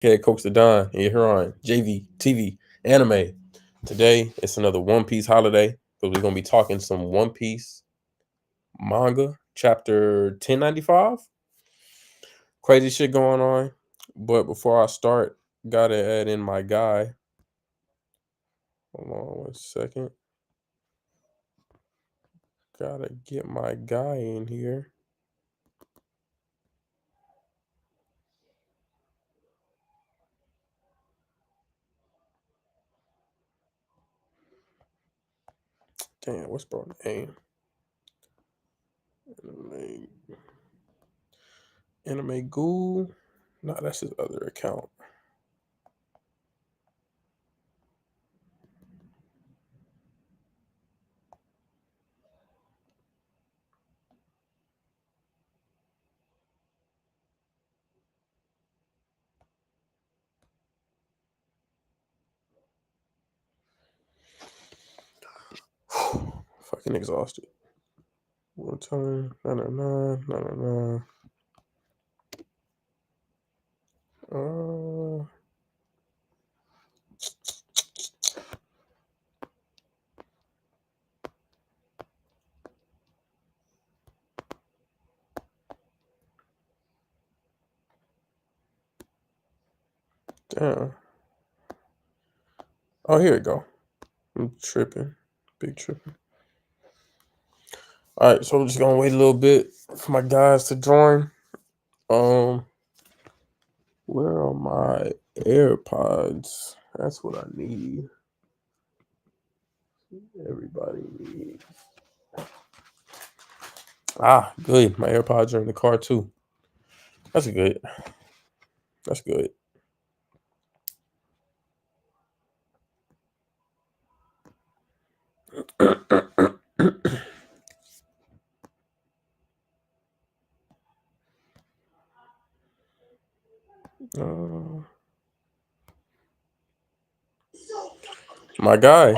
Head Coach the Don, and you're here on JV TV Anime. Today, it's another One Piece holiday because we're going to be talking some One Piece manga, chapter 1095. Crazy shit going on. But before I start, gotta add in my guy. Hold on 1 second. Gotta get my guy in here. Damn, what's bro name? Anime Ghoul. Nah, that's his other account. Fucking exhausted. One time, no. Uh, damn. Oh, here we go. I'm tripping. Big tripping. All right, so I'm just gonna wait a little bit for my guys to join. Where are my AirPods? That's what I need. Everybody needs. Ah, good. My AirPods are in the car too. That's good. That's good. uh, my guy.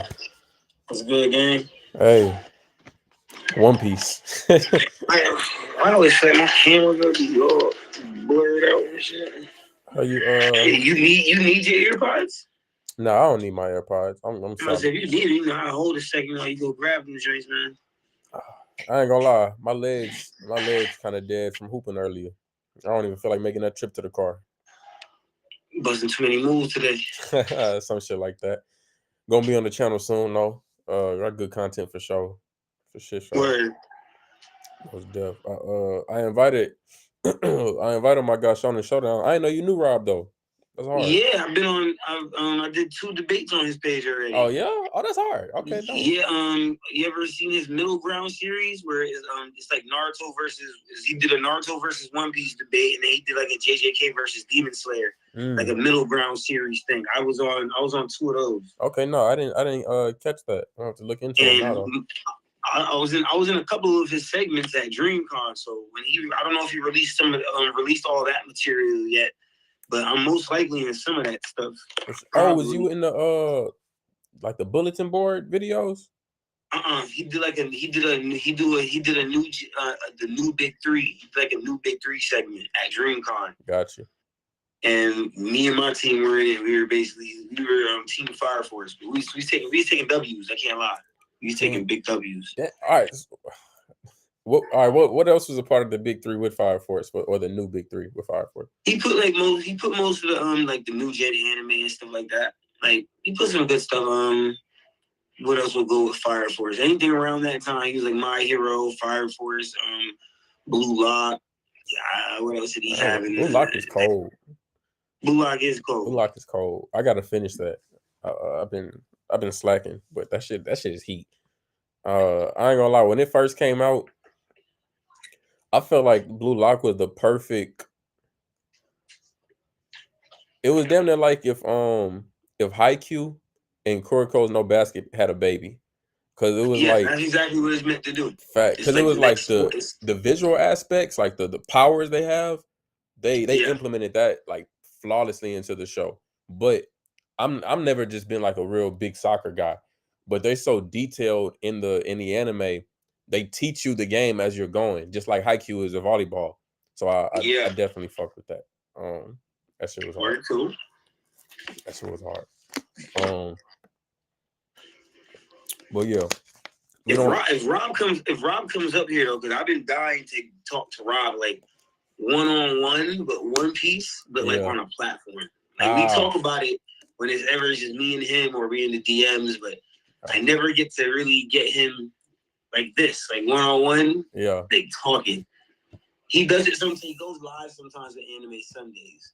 What's good, gang? Hey, One Piece. I always say my camera gonna be all blurred out and shit. How you? Hey, you need your earpods? No, I don't need my AirPods. I'm I sorry. said if you need it, you know how to hold a second while you go grab them joints, man. I ain't gonna lie, my legs kind of dead from hooping earlier. I don't even feel like making that trip to the car. Busting too many moves today. Some shit like that. Gonna be on the channel soon though. Got good content for sure, for shit show. Word. Most def. I invited, I invited my guy Sean and Showdown. I didn't know you knew Rob though. That's hard. Yeah, I've been on. I did 2 debates on his page Oh already. yeah. Oh, that's hard. Okay, dope. Yeah, you ever seen his middle ground series where it's like Naruto versus he did a Naruto versus One Piece debate, and then he did like a JJK versus Demon Slayer, like a middle ground series thing. I was on 2 of those. Okay, no, I didn't catch that. I have to look into it now And though. I was in a couple of his segments at DreamCon. So when I don't know if he released released all that material yet, but I'm most likely in some of that stuff. Oh, was Probably. you in the like the bulletin board videos? He did like he did a new the new big three. He did like a new big three segment at DreamCon. Gotcha. And me and my team were in it. We were Team Fire Force. But we taking W's. I can't lie. We was taking big W's. All right. What? All right. What else was a part of the big three with Fire Force, or the new big three with Fire Force? He put most of the like the new gen anime and stuff like that. Like he put some good stuff. What else would go with Fire Force? Anything around that time? He was like My Hero, Fire Force, Blue Lock. Yeah, what else did he have in Blue Lock is cold. Blue Lock is cold. Blue Lock is cold. I gotta finish that. I've been slacking, but that shit is heat. I ain't gonna lie. When it first came out, I felt like Blue Lock was the perfect. It was damn near like if Haikyuu and Kuriko's No Basket had a baby, because it was like that's exactly what it's meant to do. fact. Because it like was the like next the visual aspects, like the powers they have. They implemented that like flawlessly into the show. But I'm never just been like a real big soccer guy. But they're so detailed in the anime. They teach you the game as you're going, just like Haikyuu is a volleyball. So I definitely fuck with that. That shit was hard. Word, cool. That shit was hard. But yeah, we don't. If Rob comes up here though, because I've been dying to talk to Rob like 1-on-1, but One Piece, but like on a platform. Like we talk about it when it's ever just me and him or we in the DMs, but I never get to really get him like this, like 1-on-1. Yeah, like talking. He does it sometimes. He goes live sometimes with Anime Sundays.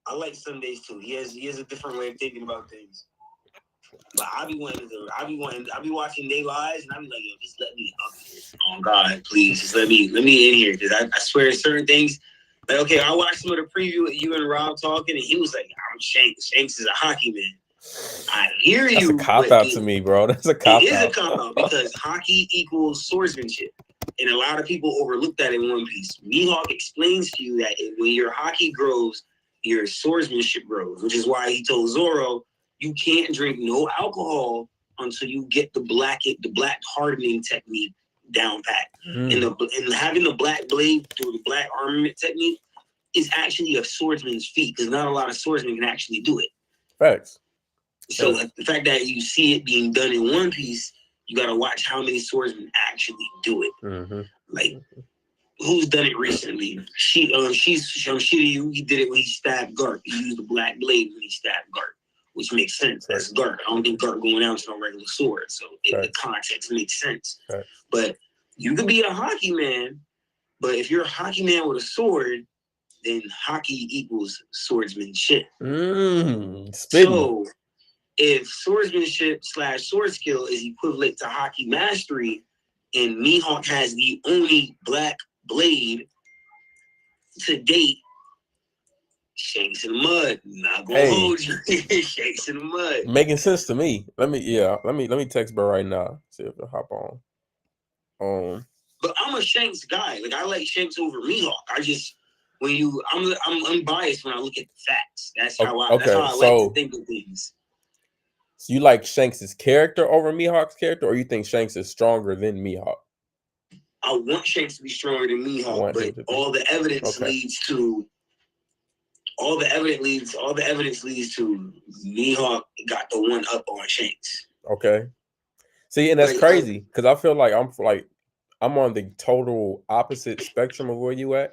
I like Sundays too. He has a different way of thinking about things. But I be watching they lives and I be like, yo, just let me up here. Oh God, please, just let me in here because I swear certain things. Like, okay, I watched some of the preview with you and Rob talking, and he was like, I'm Shanks. Shanks is a hockey man. I hear you. That's a cop out to me, bro. That's a cop out. It is a cop out because hockey equals swordsmanship. And a lot of people overlook that in One Piece. Mihawk explains to you that when your hockey grows, your swordsmanship grows, which is why he told Zoro, you can't drink no alcohol until you get the black hardening technique down pat. And having the black blade through the black armament technique is actually a swordsman's feat because not a lot of swordsmen can actually do it. Facts. So the fact that you see it being done in One Piece, you got to watch how many swordsmen actually do it. Like, who's done it recently? Shiryu, he did it when he stabbed Garp. He used the black blade when he stabbed Garp, which makes sense. That's Garp. I don't think Garp going out to no regular sword, so the context makes sense. But you could be a hockey man, but if you're a hockey man with a sword, then hockey equals swordsmanship. So if swordsmanship / sword skill is equivalent to hockey mastery, and Mihawk has the only black blade to date, Shanks in the mud. Not gonna hold you. Shanks in the mud. Making sense to me. Let me text bro right now. See if it'll hop on. But I'm a Shanks guy. Like I like Shanks over Mihawk. I'm unbiased when I look at the facts. That's how I like to think of things. So you like Shanks' character over Mihawk's character, or you think Shanks is stronger than Mihawk? I want Shanks to be stronger than Mihawk, but all the evidence leads to Mihawk got the one up on Shanks. Okay. See, and that's crazy because I feel like I'm on the total opposite spectrum of where you at.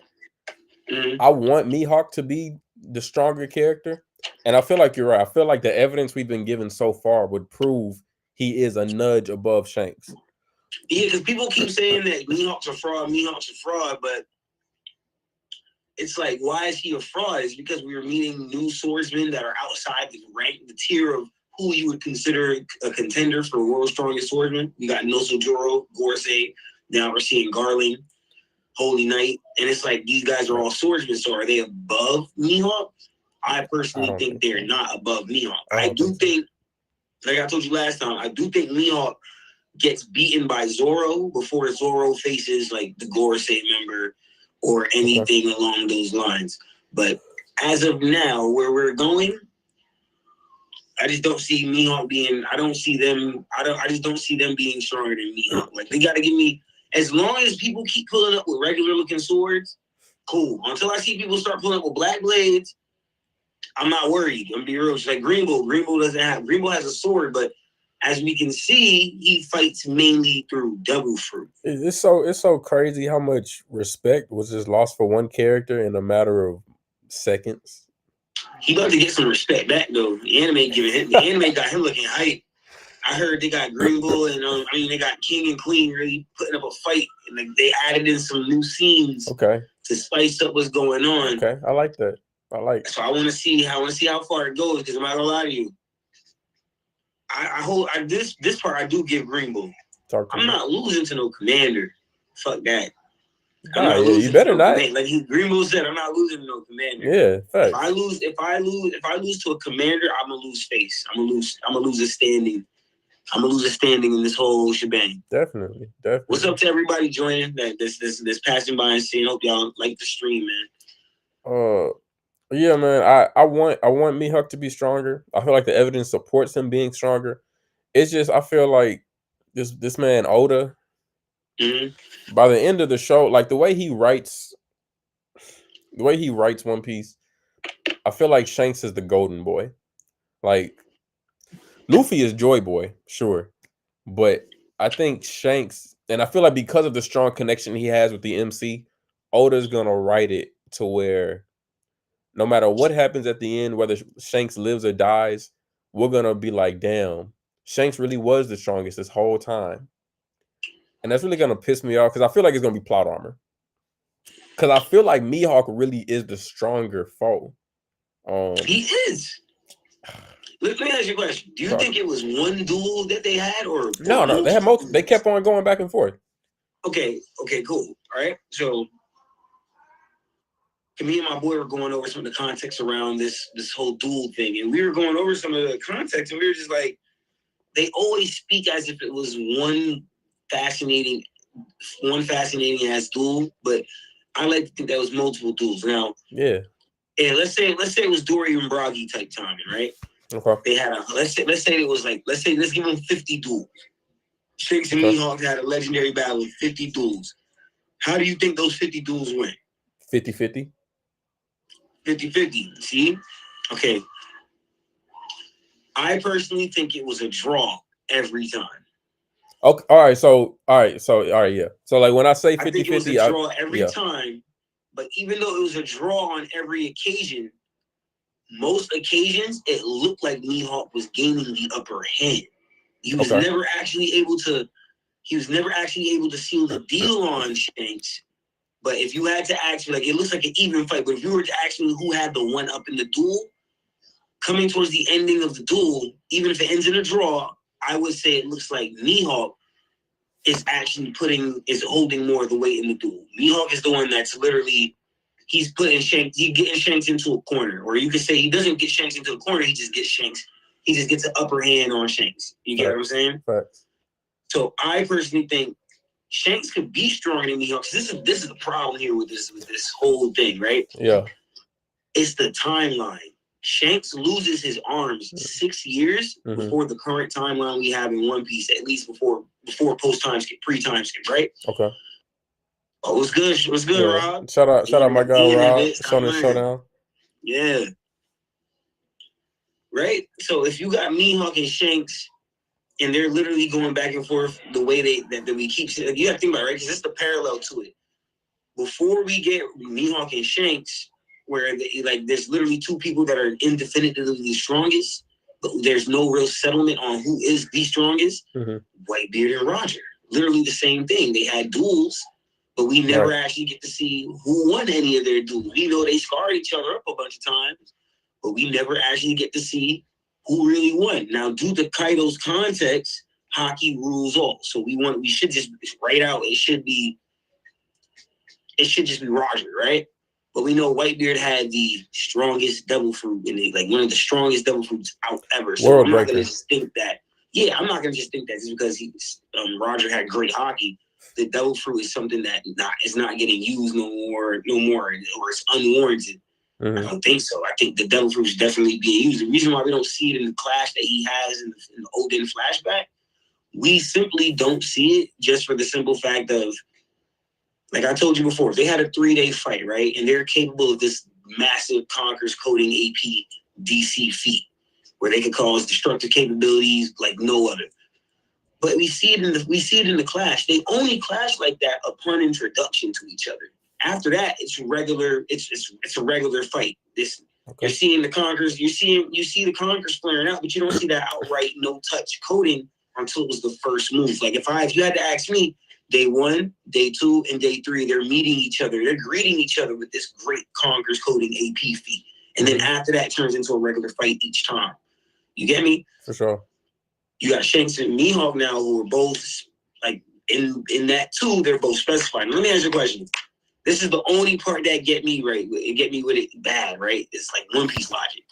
I want Mihawk to be the stronger character. And I feel like you're right. I feel like the evidence we've been given so far would prove he is a nudge above Shanks. Yeah, because people keep saying that Mihawk's a fraud, but it's like, why is he a fraud? It's because we were meeting new swordsmen that are outside the tier of who you would consider a contender for world's strongest swordsman. We got Nosojuro, Gorsei, now we're seeing Garland, Holy Knight, and it's like these guys are all swordsmen, so are they above Mihawk? I personally think they're not above Mihawk. I do think, like I told you last time, I do think Mihawk gets beaten by Zoro before Zoro faces like the Gorsei member or anything along those lines. But as of now, where we're going, I just don't see Mihawk being. I just don't see them being stronger than Mihawk. Like they got to give me. As long as people keep pulling up with regular looking swords, cool. Until I see people start pulling up with black blades, I'm not worried. I'm gonna be real. It's like Greenbow. Greenbow has a sword, but as we can see, he fights mainly through double fruit. It's so crazy how much respect was just lost for one character in a matter of seconds. He about to get some respect back though. The anime got him looking hype. I heard they got Greenbow and they got King and Queen really putting up a fight, and like they added in some new scenes to spice up what's going on. Okay, I like that. So I want to see how far it goes because I'm not gonna lie to you. This part I do give Greenbow. I'm not losing to no commander. Fuck that. You better not. Like Greenbow said, I'm not losing to no commander. Yeah, facts. If I lose to a commander, I'm gonna lose face. I'm gonna lose a standing. I'm gonna lose a standing in this whole shebang. Definitely. What's up to everybody joining this passing by and seeing? Hope y'all like the stream, man. Yeah, man. I want Mihawk to be stronger. I feel like the evidence supports him being stronger. It's just I feel like this man Oda, by the end of the show, like the way he writes the way he writes One Piece, I feel like Shanks is the golden boy. Like Luffy is Joy Boy, sure, but I think Shanks, and I feel like because of the strong connection he has with the MC, Oda's gonna write it to where no matter what happens at the end, whether Shanks lives or dies, we're gonna be like, damn, Shanks really was the strongest this whole time. And that's really gonna piss me off because I feel like it's gonna be plot armor. Because I feel like Mihawk really is the stronger foe. He is. Let me ask you a question. Do you think it was one duel that they had, or no? They had multiple. They kept on going back and forth. Okay, cool. All right. So me and my boy were going over some of the context around this whole duel thing, and we were going over some of the context, and we were just like, they always speak as if it was one fascinating ass duel, but I like to think that was multiple duels. Now, yeah, let's say it was Dory and Bragi type timing, right? Okay. They had let's say it was like let's give them 50 duels. Shanks and Mihawk had a legendary battle of 50 duels. How do you think those 50 duels went? 50-50. 50-50. See? Okay. I personally think it was a draw every time. Okay. All right. So, yeah. So, like, when I say 50-50, I think it was a draw every time. But even though it was a draw on every occasion, most occasions it looked like Mihawk was gaining the upper hand. He was never actually able to. He was never actually able to seal the deal on Shanks. But if you had to ask me, like, it looks like an even fight. But if you were to ask me who had the one up in the duel, coming towards the ending of the duel, even if it ends in a draw, I would say it looks like Mihawk is actually holding more of the weight in the duel. Mihawk is the one that's literally, he's getting Shanks into a corner. Or you could say he doesn't get Shanks into a corner, he just gets Shanks. He just gets an upper hand on Shanks. You get what I'm saying? Right. So I personally think Shanks could be stronger than Mihawk. This is the problem here with this whole thing, right? Yeah. It's the timeline. Shanks loses his arms 6 years before the current timeline we have in One Piece, at least before post time skip, pre-time skip, right? Okay. Oh, what's good? What's good, Rob? Shout out my guy Rob. Shonen Showdown. Yeah. Right? So if you got Mihawk and Shanks and they're literally going back and forth the way that we keep, you have to think about it, right? Because it's the parallel to it. Before we get Mihawk and Shanks, where there's literally two people that are indefinitively the strongest, but there's no real settlement on who is the strongest. Whitebeard and Roger, literally the same thing. They had duels, but we never actually get to see who won any of their duels. We know they scarred each other up a bunch of times, but we never actually get to see who really won. Now, due to Kaido's context, hockey rules all. So we should just write out. It should just be Roger, right? But we know Whitebeard had the strongest devil fruit in it, like one of the strongest devil fruits out ever. So I'm not gonna just think that. Yeah, I'm not gonna just think that just because Roger had great hockey, the devil fruit is something that is not getting used no more, or it's unwarranted. I don't think so. I think the devil fruit is definitely being used. The reason why we don't see it in the clash that he has in the Odin flashback, we simply don't see it just for the simple fact of, like I told you before, they had a 3-day fight, right? And they're capable of this massive Conqueror's Coding AP DC feat, where they could cause destructive capabilities like no other. But we see it in the clash. They only clash like that upon introduction to each other. After that, it's regular. It's a regular fight. You're seeing the Conquerors. You see the Conquerors flaring out, but you don't see that outright no touch coding until it was the first move. Like if you had to ask me, Day 1, Day 2, and Day 3, they're meeting each other. They're greeting each other with this great Conqueror's Coding AP feat. And then after that, it turns into a regular fight each time. You get me? For sure. You got Shanks and Mihawk now, who are both, like, in that too, they're both specified. Let me ask you a question. This is the only part that get me with it bad, right? It's like One Piece logic.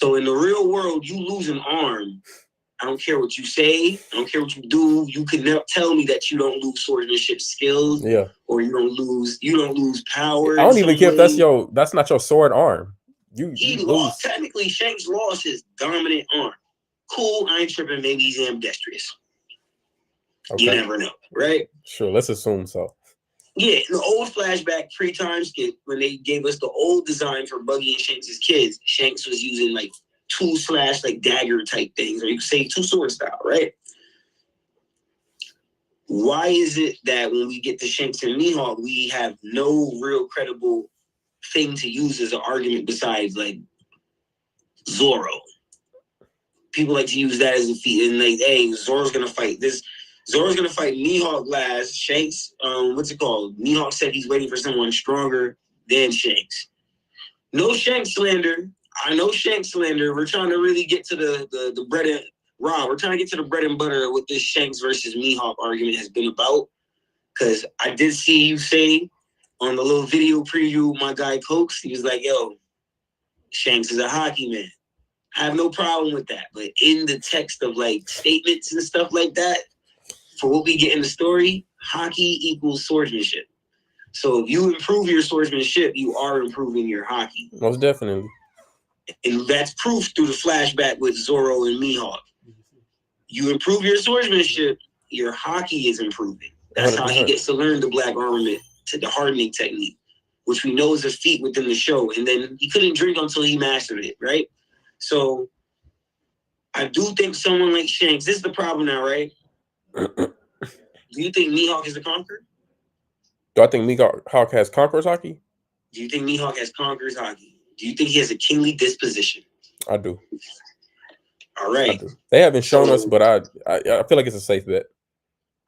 So in the real world, you lose an arm, I don't care what you say. I don't care what you do. You can never tell me that you don't lose swordsmanship skills. Yeah. Or you don't lose power. I don't even care if that's not your sword arm. He lost. Technically, Shanks lost his dominant arm. Cool, I ain't tripping. Maybe he's ambidextrous. Okay. You never know, right? Sure, let's assume so. Yeah, in the old flashback pre-time skip, when they gave us the old design for Buggy and Shanks' kids, Shanks was using like 2/ like dagger type things, or you could say 2 sword style, right? Why is it that when we get to Shanks and Mihawk, we have no real credible thing to use as an argument besides like Zoro? People like to use that as a feat, and like, hey, Zoro's gonna fight this. Zoro's gonna fight Mihawk last. Shanks, what's it called? Mihawk said he's waiting for someone stronger than Shanks. No Shanks slander. I know Shanks slander. We're trying to really get to the bread and Rob. We're trying to get to the bread and butter of what this Shanks versus Mihawk argument has been about. Because I did see you say on the little video preview, my guy Cokes, he was like, "Yo, Shanks is a hockey man." I have no problem with that. But in the text of like statements and stuff like that, for what we get in the story, hockey equals swordsmanship. So if you improve your swordsmanship, you are improving your hockey. Most definitely. And that's proof through the flashback with Zoro and Mihawk. You improve your swordsmanship, your hockey is improving. That's 100%. How he gets to learn the black armament, to the hardening technique, which we know is a feat within the show. And then he couldn't drink until he mastered it, right? So I do think someone like Shanks, this is the problem now, right? Do you think Mihawk is the conqueror? Do I think Mihawk has conqueror's hockey? Do you think Mihawk has conqueror's hockey? Do you think he has a kingly disposition? I do. All right. They haven't shown us, but I feel like it's a safe bet.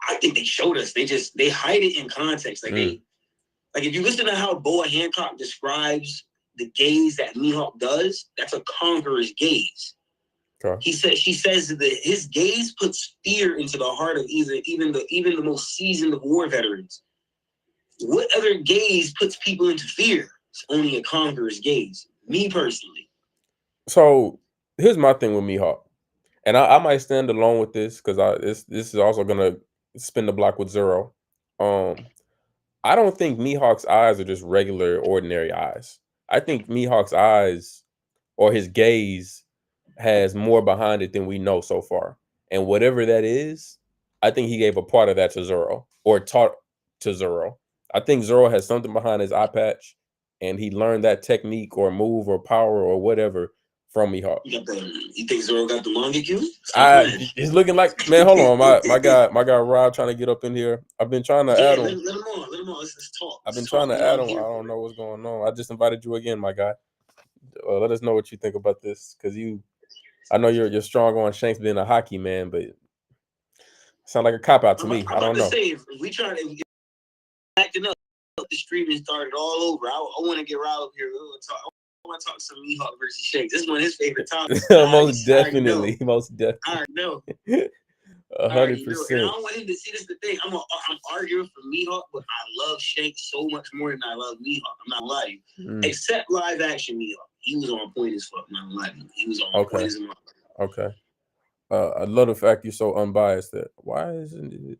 I think they showed us. They hide it in context. Like if you listen to how Boa Hancock describes the gaze that Mihawk does, that's a conqueror's gaze. Okay. She says that his gaze puts fear into the heart of even the most seasoned of war veterans. What other gaze puts people into fear? It's only a conqueror's gaze. Me personally. So here's my thing with Mihawk, and I might stand alone with this because this is also gonna spin the block with Zoro. I don't think Mihawk's eyes are just regular, ordinary eyes. I think Mihawk's eyes or his gaze has more behind it than we know so far. And whatever that is, I think he gave a part of that to Zoro or taught to Zoro. I think Zoro has something behind his eye patch and he learned that technique or move or power or whatever from Mihawk. You think Zoro got the manga Q? He's looking like, man, hold on. My guy Rob trying to get up in here. I've been trying to add him. Let him on. Let's talk. I've been trying to add him. I don't know what's going on. I just invited you again, my guy. Let us know what you think about this, because I know you're strong on Shanks being a hockey man, but it sounds like a cop out to me. I don't know. If we try to acting up, the streaming started all over. I want to get Rob up here. I want to talk some Mihawk versus Shanks. This is one of his favorite topics. Most definitely. I know. 100%. And I don't want him to see this. The thing, I'm arguing for Mihawk, but I love Shanks so much more than I love Mihawk. I'm not lying. Except live action Mihawk, he was on point as fuck. I'm not lying. He was on point as fuck. Okay. I love the fact you're so unbiased. That why isn't it?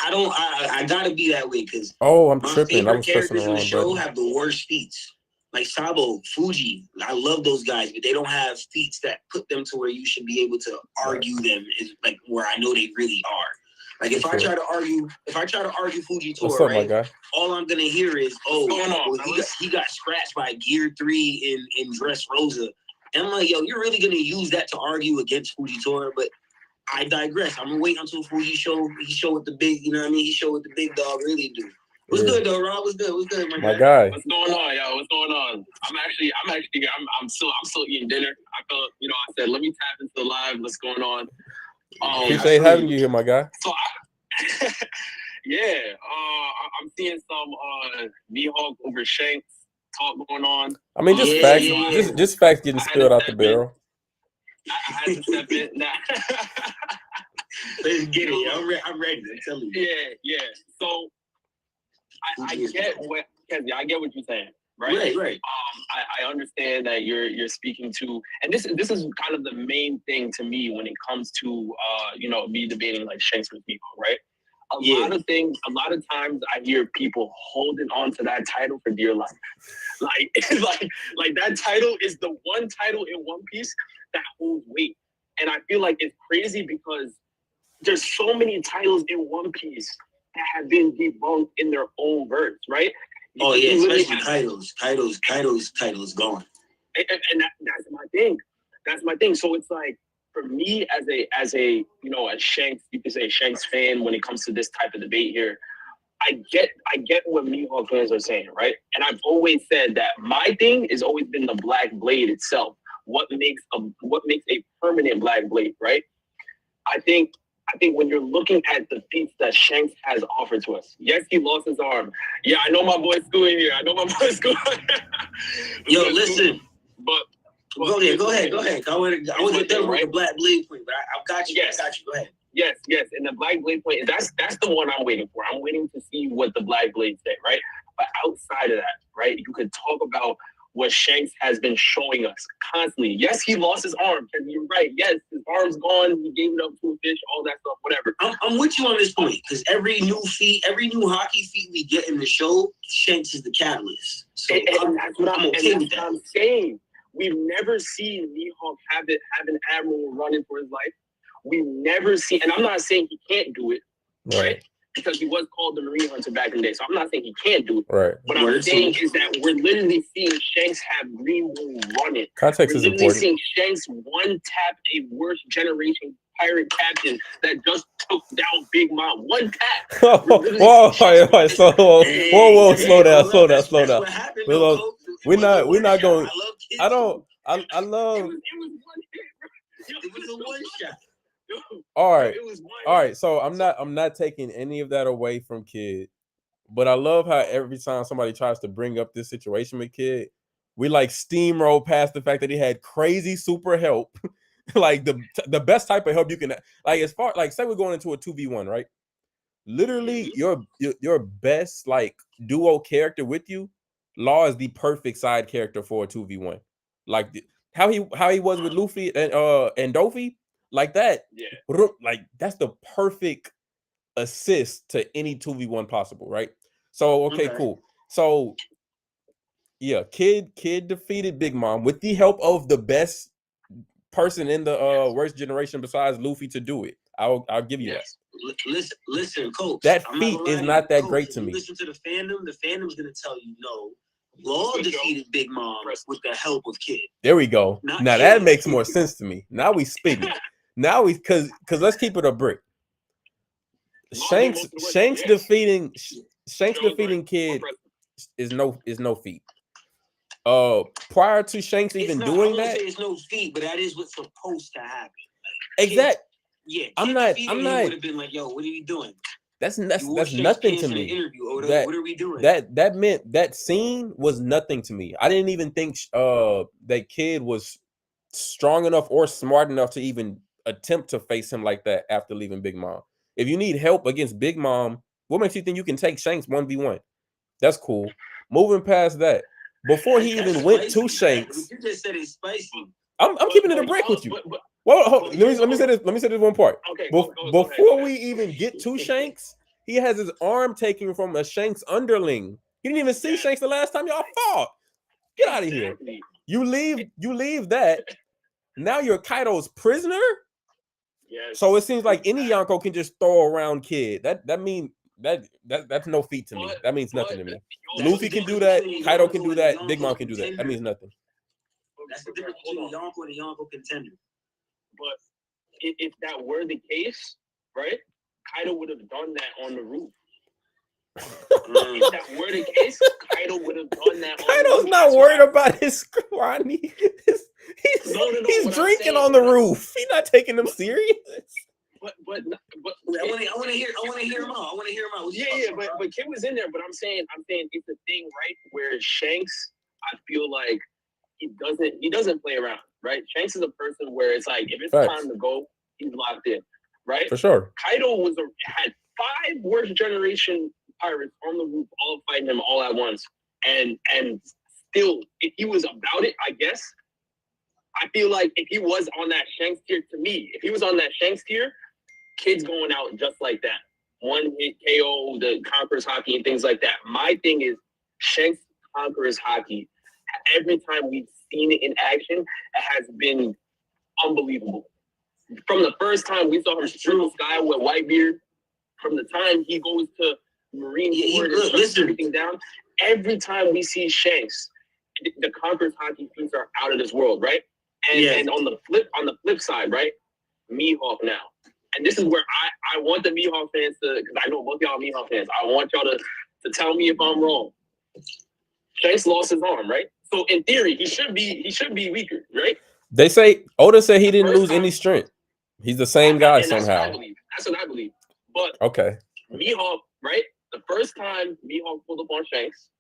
I gotta be that way because I'm tripping. I was characters in the show have the worst feats. Like Sabo, Fuji, I love those guys, but they don't have feats that put them to where you should be able to argue them is like where I know they really are. Like if I try to argue Fuji Tora, right? All I'm gonna hear is, he got scratched by Gear 3 in Dress Rosa. And I'm like, yo, you're really gonna use that to argue against Fuji Tora? But I digress. I'm gonna wait until Fuji show what the big, you know what I mean? He show what the big dog really do. What's good though, Rob? What's good, my guy? What's going on, yo? What's going on? I'm still eating dinner. I felt, I said, let me tap into the live. What's going on? Appreciate having you here, my guy. So, I'm seeing some Mihawk over Shanks talk going on. I mean, just facts getting spilled out the barrel. I had to step in. Let's get it. I'm ready. Tell me. Yeah. So. I get what you're saying, right? Right. I understand that you're speaking to, and this is kind of the main thing to me when it comes to me debating like Shanks with people, right? A lot of times I hear people holding on to that title for dear life. Like that title is the one title in One Piece that holds weight. And I feel like it's crazy because there's so many titles in One Piece that have been debunked in their own words, right? Oh yeah, especially Kaido's gone. And that's my thing. That's my thing. So it's like for me as a a Shanks, you could say Shanks fan when it comes to this type of debate here. I get what Mihawk fans are saying, right? And I've always said that my thing has always been the black blade itself. What makes a permanent black blade, right? I think when you're looking at the feats that Shanks has offered to us, yes, he lost his arm. Yeah, I know my boy's schooling here. Yo, listen. But go ahead. I want to get done with the black blade point, but I've got you. Yes. I got you. Go ahead. Yes. And the black blade point, that's the one I'm waiting for. I'm waiting to see what the black blade say, right? But outside of that, right, you could talk about what Shanks has been showing us constantly. Yes, he lost his arm. Because you're right. Yes, his arm's gone. He gave it up to a fish, all that stuff, whatever. I'm with you on this point because every new hockey feat we get in the show, Shanks is the catalyst. So I'm okay with that. I'm saying. We've never seen Mihawk have an admiral running for his life. We've never seen, and I'm not saying he can't do it, right? Because he was called the Marine Hunter back in the day. So I'm not saying he can't do it. Right. What I'm saying is that we're literally seeing Shanks have Green Bull running. Context is important. We're literally seeing Shanks one-tap a worst generation pirate captain that just took down Big Mom. One tap. Whoa, slow down. We're not going. I love. It was one hit. It was a one shot. All right. So I'm not taking any of that away from Kid, but I love how every time somebody tries to bring up this situation with Kid, we like steamroll past the fact that he had crazy super help, like the best type of help you can, like as far like say we're going into a 2v1, right? Literally, your best like duo character with you, Law is the perfect side character for a 2v1. Like how he was with Luffy and Doffy, like that. Yeah. Like that's the perfect assist to any 2v1 possible, right? So okay, cool. So yeah, Kid defeated Big Mom with the help of the best person in the worst generation besides Luffy to do it. I'll give you that. Listen, Coach. That feat is not that great to me. Listen to the fandom. The fandom's gonna tell you no. Law defeated Big Mom with the help of Kid. There we go. Now that makes more sense to me. Now we speaking. Now we because let's keep it a brick. Shanks defeating Kid is no feat. Prior to Shanks even doing that, it's no feat, but that is what's supposed to happen. Exactly. Yeah, I'm not. Would have been like, "Yo, what are you doing?" That's nothing to me. What are we doing? That meant that scene was nothing to me. I didn't even think that Kid was strong enough or smart enough to even attempt to face him like that after leaving Big Mom. If you need help against Big Mom, what makes you think you can take Shanks 1v1? That's cool. Moving past that, before he even went to Shanks, you just said it's spicy. I'm keeping it a break with you. Well, let me say this. Let me say this one part. Okay. Before we even get to Shanks, he has his arm taken from a Shanks underling. He didn't even see Shanks the last time y'all fought. Get out of here. You leave that. Now you're Kaido's prisoner. Yes. So it seems like any Yonko can just throw around Kid. That means that's no feat to me. That means nothing to me. Luffy can do that. Kaido can do that. Big Mom can do that. That means nothing. That's the difference between a Yonko and a Yonko contender. But if that were the case, right, Kaido would have done that on the roof. If that were the case, Kaido would have done that. Kaido's not worried about his scrawny. He's drinking on the roof. He's not taking them serious. But I want to hear him out. Yeah. But Kid was in there. But I'm saying it's a thing, right, where Shanks, I feel like he doesn't play around, right? Shanks is a person where it's like if it's time to go, he's locked in, right? For sure. Kaido had 5 worst generation pirates on the roof, all fighting him all at once, and still, if he was about it, I guess. I feel like if he was on that Shanks tier, Kid's going out just like that. One hit KO, the Conqueror's Hockey, and things like that. My thing is Shanks Conqueror's Hockey. Every time we've seen it in action, it has been unbelievable. From the first time we saw him through the sky with Whitebeard, from the time he goes to Marine Corps and shuts everything down, every time we see Shanks, the Conqueror's hockey feats are out of this world, right? And on the flip side, right? Mihawk now. And this is where I want the Mihawk fans to, because I know both y'all are Mihawk fans, I want y'all to tell me if I'm wrong. Shanks lost his arm, right? So in theory, he should be weaker, right? They say Oda said he didn't lose any strength. He's the same guy somehow. That's what I believe. But okay, Mihawk, right? The first time Mihawk pulled up on Shanks,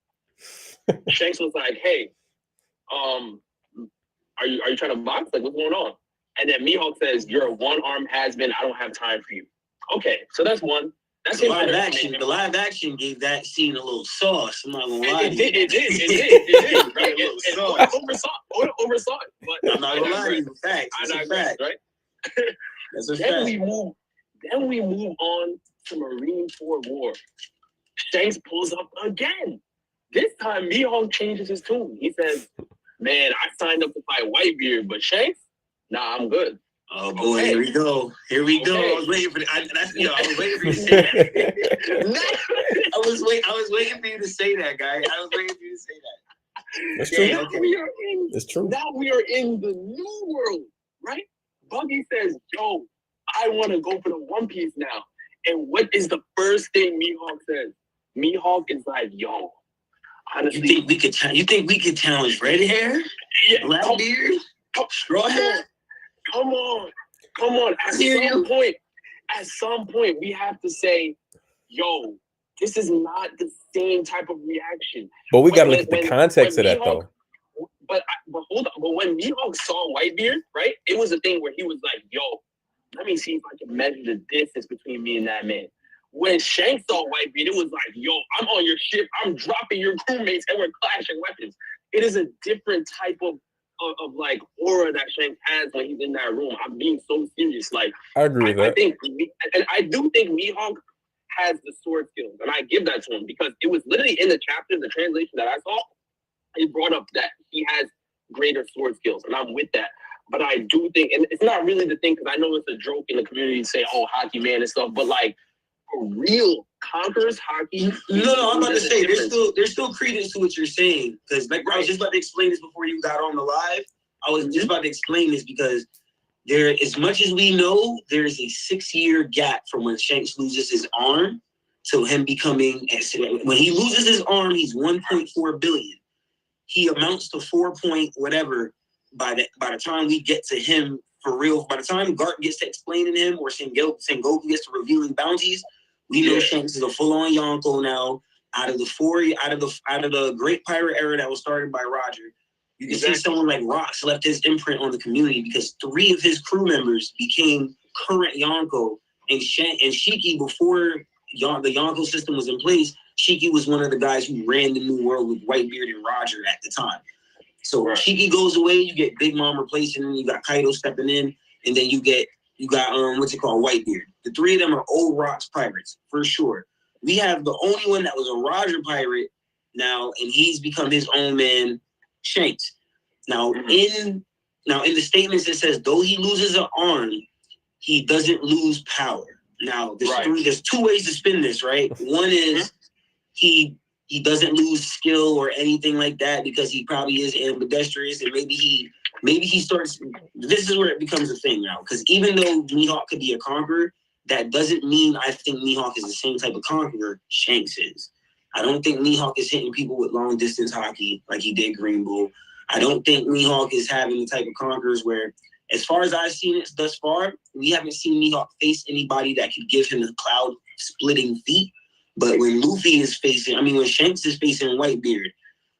Shanks was like, "Hey, are you trying to box? Like, what's going on?" And then Mihawk says, "You're a one-armed has-been. I don't have time for you." Okay, so that's one. That's the live action. The live action gave that scene a little sauce. I'm not gonna lie. It did. Oda oversaw it. But I'm not gonna lie to you. Fact. That's a fact, right? That's a fact. Then we move on to Marine Corps War. Shanks pulls up again. This time, Mihawk changes his tune. He says, "Man, I signed up to fight Whitebeard, but Shanks, nah, I'm good." Oh boy, okay. Here we go. I was waiting for I was waiting for you to say that. I was waiting for you to say that, guy. I was waiting for you to say that. That's true. Okay. It's true. Now we are in the new world, right? Buggy says, "Yo, I want to go for the One Piece now." And what is the first thing Mihawk says? Mihawk is like, "Yo, honestly, you think we could challenge red hair, black beard, straw hair? Come on. At some point, we have to say, yo, this is not the same type of reaction." But we got to look at the context of that, though. But hold on. But when Mihawk saw Whitebeard, right, it was a thing where he was like, "Yo, let me see if I can measure the distance between me and that man." When Shanks saw Whitebeard, it was like, "Yo, I'm on your ship. I'm dropping your crewmates, and we're clashing weapons." It is a different type of like aura that Shanks has when he's in that room. I'm being so serious. Like, I agree with that. I do think Mihawk has the sword skills, and I give that to him because it was literally in the chapter, the translation that I saw, it brought up that he has greater sword skills, and I'm with that. But I do think, and it's not really the thing because I know it's a joke in the community to say, "Oh, hockey man" and stuff, but like for real, Conqueror's hockey. No, I'm about to say there's still credence to what you're saying because like I was just about to explain this before you got on the live. I was just about to explain this because there, as much as we know, there's a 6-year gap from when Shanks loses his arm to him becoming. When he loses his arm, he's 1.4 billion. He amounts to 4 point whatever by the time we get to him for real. By the time Garp gets to explaining him or Sengoku gets to revealing bounties. We know Shanks is a full-on Yonko now. Out of the Great Pirate era that was started by Roger, you can see someone like Rox left his imprint on the community because 3 of his crew members became current Yonko, and Shiki before the Yonko system was in place. Shiki was one of the guys who ran the New World with Whitebeard and Roger at the time. So Shiki goes away, you get Big Mom replacing him, you got Kaido stepping in, and then you got Whitebeard. The 3 of them are old Rox pirates for sure. We have the only one that was a Roger pirate now, and he's become his own man, Shanks. Now in the statements it says though he loses an arm, he doesn't lose power. Now there's 2 ways to spin this, right? One is he doesn't lose skill or anything like that because he probably is ambidextrous, and maybe he starts. This is where it becomes a thing now, because even though Mihawk could be a conqueror, that doesn't mean I think Mihawk is the same type of conqueror Shanks is. I don't think Mihawk is hitting people with long distance hockey like he did Green Bull. I don't think Mihawk is having the type of conquerors where, as far as I've seen it thus far, we haven't seen Mihawk face anybody that could give him the cloud splitting feat. But when when Shanks is facing Whitebeard,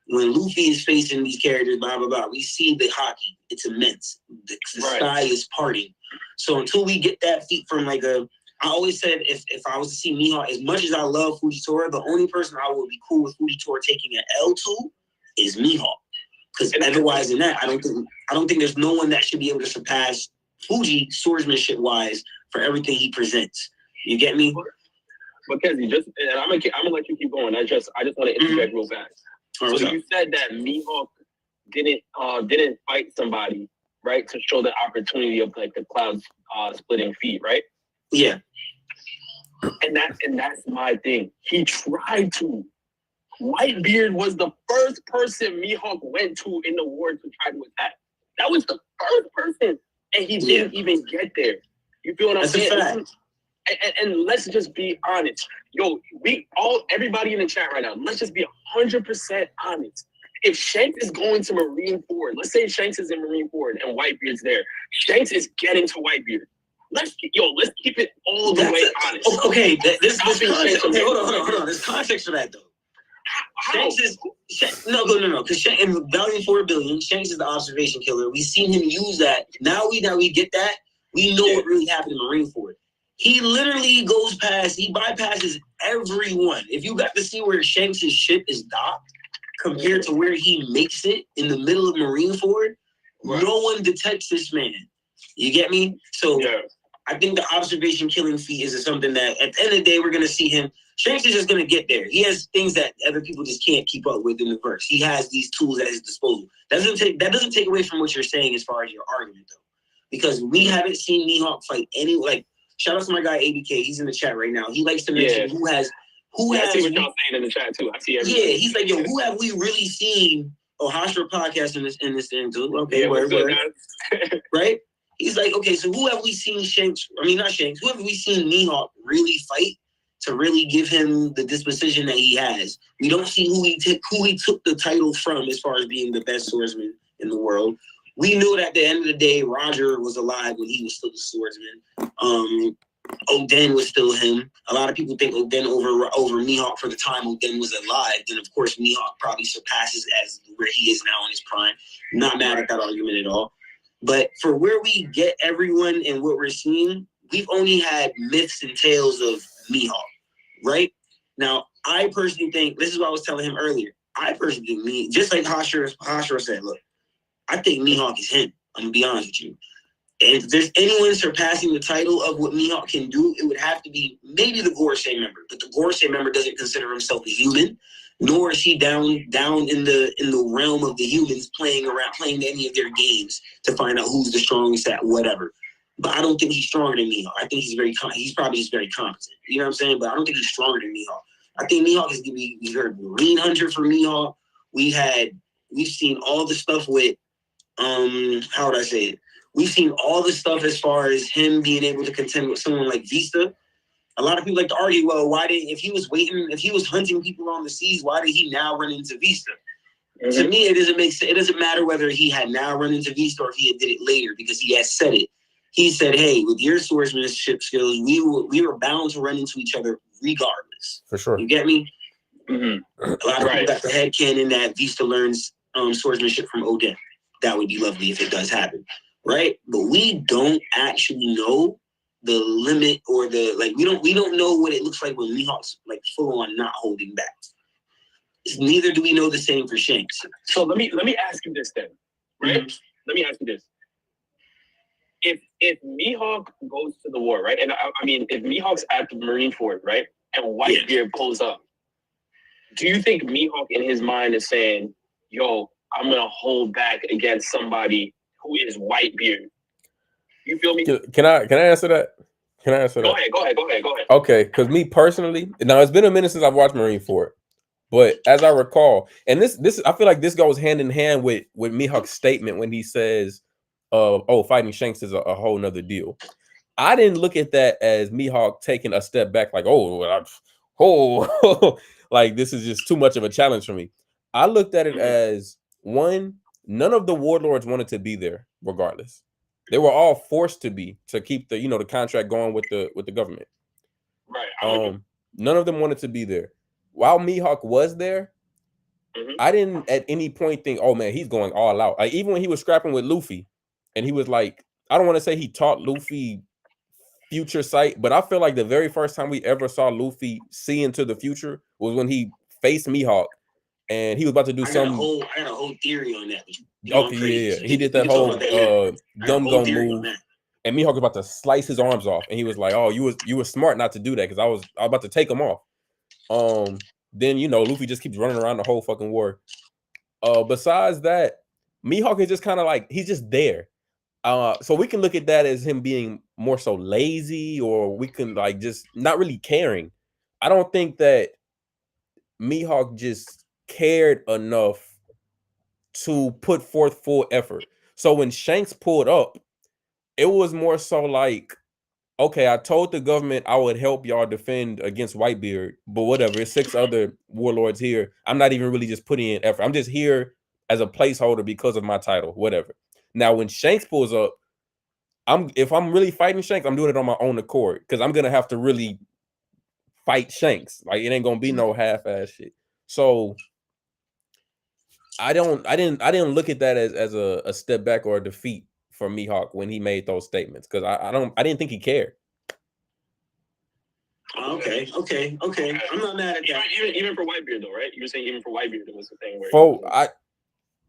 when Luffy is facing these characters, blah, blah, blah, we see the hockey. It's immense. The sky is parting. So until we get that feat from I always said if I was to see Mihawk, as much as I love Fujitora, the only person I would be cool with Fujitora taking an L to is Mihawk. Because otherwise than that, I don't think there's no one that should be able to surpass Fuji swordsmanship wise for everything he presents. You get me? But Kenzie, and I'm gonna let you keep going. I just want to interject real fast. So you said that Mihawk didn't fight somebody, right, to show the opportunity of like the cloud splitting feat, right? Yeah. And that's my thing. He tried to. Whitebeard was the first person Mihawk went to in the war to try to attack. That was the first person, and he didn't even get there. You feel what I'm saying? And let's just be honest. Yo, everybody in the chat right now, let's just be 100% honest. If Shanks is going to Marineford, let's say Shanks is in Marineford and Whitebeard's there. Shanks is getting to Whitebeard. Let's keep it all the way honest. Okay, this context. Okay, hold on. There's context for that though. Shanks is no. Because in Valiant 4 Billion, Shanks is the observation killer. We've seen him use that. Now we get that. We know what really happened in Marineford. He literally he bypasses everyone. If you got to see where Shanks' ship is docked compared to where he makes it in the middle of Marineford, no one detects this man. You get me? So I think the observation killing feat is something that at the end of the day we're gonna see him. Shanks is just gonna get there. He has things that other people just can't keep up with in the verse. He has these tools at his disposal. That doesn't take away from what you're saying as far as your argument though, because we haven't seen Mihawk fight any. Shout out to my guy ABK. He's in the chat right now. He likes to mention who has. I see what y'all saying in the chat too. I see everything. Yeah, he's like, yo, who have we really seen? Oh, Hashra podcast in this thing too. Okay, word. Right? He's like, okay, so who have we seen Shanks? I mean, not Shanks. Who have we seen Mihawk really fight to really give him the disposition that he has? We don't see who he took the title from as far as being the best swordsman in the world. We knew that at the end of the day, Roger was alive when he was still the swordsman. Oden was still him. A lot of people think Oden over Mihawk for the time Oden was alive. Then of course Mihawk probably surpasses as where he is now in his prime. Not mad at that argument at all. But for where we get everyone and what we're seeing, we've only had myths and tales of Mihawk, right? Now, I personally think, this is what I was telling him earlier, I personally think, just like Hashra said, look, I think Mihawk is him. I'm going to be honest with you. And if there's anyone surpassing the title of what Mihawk can do, it would have to be maybe the Gorosei member. But the Gorosei member doesn't consider himself a human, nor is he down in the realm of the humans playing any of their games to find out who's the strongest at whatever. But I don't think he's stronger than Mihawk. I think he's probably just very competent. You know what I'm saying? But I don't think he's stronger than Mihawk. I think Mihawk is going to be, we heard Marine Hunter for Mihawk. We've seen all the stuff with, how would I say it? We've seen all the stuff as far as him being able to contend with someone like Vista. A lot of people like to argue, well, if he was hunting people on the seas, why did he now run into Vista? Mm-hmm. To me, it doesn't make sense. It doesn't matter whether he had now run into Vista or if he did it later, because he has said it. He said, hey, with your swordsmanship skills, we were bound to run into each other regardless. For sure. You get me? Mm-hmm. A lot of people got the headcanon that Vista learns swordsmanship from Oden. That would be lovely if it does happen. Right? But we don't actually know the limit or we don't know what it looks like when Mihawk's like full on not holding back. Neither do we know the same for Shanks. So let me ask you this then, right? Mm-hmm. Let me ask you this. If Mihawk goes to the war, right? And I mean, if Mihawk's at the Marineford, right? And Whitebeard pulls up, do you think Mihawk in his mind is saying, yo, I'm going to hold back against somebody who is Whitebeard? You feel me? Can I answer that? Go ahead. Okay, because me personally, now it's been a minute since I've watched Marineford, but as I recall, and this I feel like this goes hand in hand with Mihawk's statement when he says, fighting Shanks is a whole nother deal. I didn't look at that as Mihawk taking a step back, like, like this is just too much of a challenge for me. I looked at it as, one, none of the warlords wanted to be there regardless. They were all forced to be to keep the the contract going with the government. Right. None of them wanted to be there. While Mihawk was there, I didn't at any point think, oh man, he's going all out. Like even when he was scrapping with Luffy, and he was like, I don't want to say he taught Luffy future sight, but I feel like the very first time we ever saw Luffy see into the future was when he faced Mihawk. And he was about to do I got a whole theory on that. Okay, yeah. He did that whole gum move, and Mihawk was about to slice his arms off, and he was like, "Oh, you were smart not to do that because I was about to take him off." Then Luffy just keeps running around the whole fucking war. Besides that, Mihawk is just kind of like he's just there. So we can look at that as him being more so lazy, or we can like just not really caring. I don't think that Mihawk just cared enough to put forth full effort. So when Shanks pulled up, it was more so like, okay, I told the government I would help y'all defend against Whitebeard, but whatever. It's 6 other warlords here. I'm not even really just putting in effort. I'm just here as a placeholder because of my title, whatever. Now, when Shanks pulls up, if I'm really fighting Shanks, I'm doing it on my own accord because I'm gonna have to really fight Shanks. Like it ain't gonna be no half-ass shit. So I didn't look at that as a step back or a defeat for Mihawk when he made those statements because I didn't think he cared. Okay. I'm not mad at that. Even for Whitebeard though, right? You were saying even for Whitebeard it was the thing where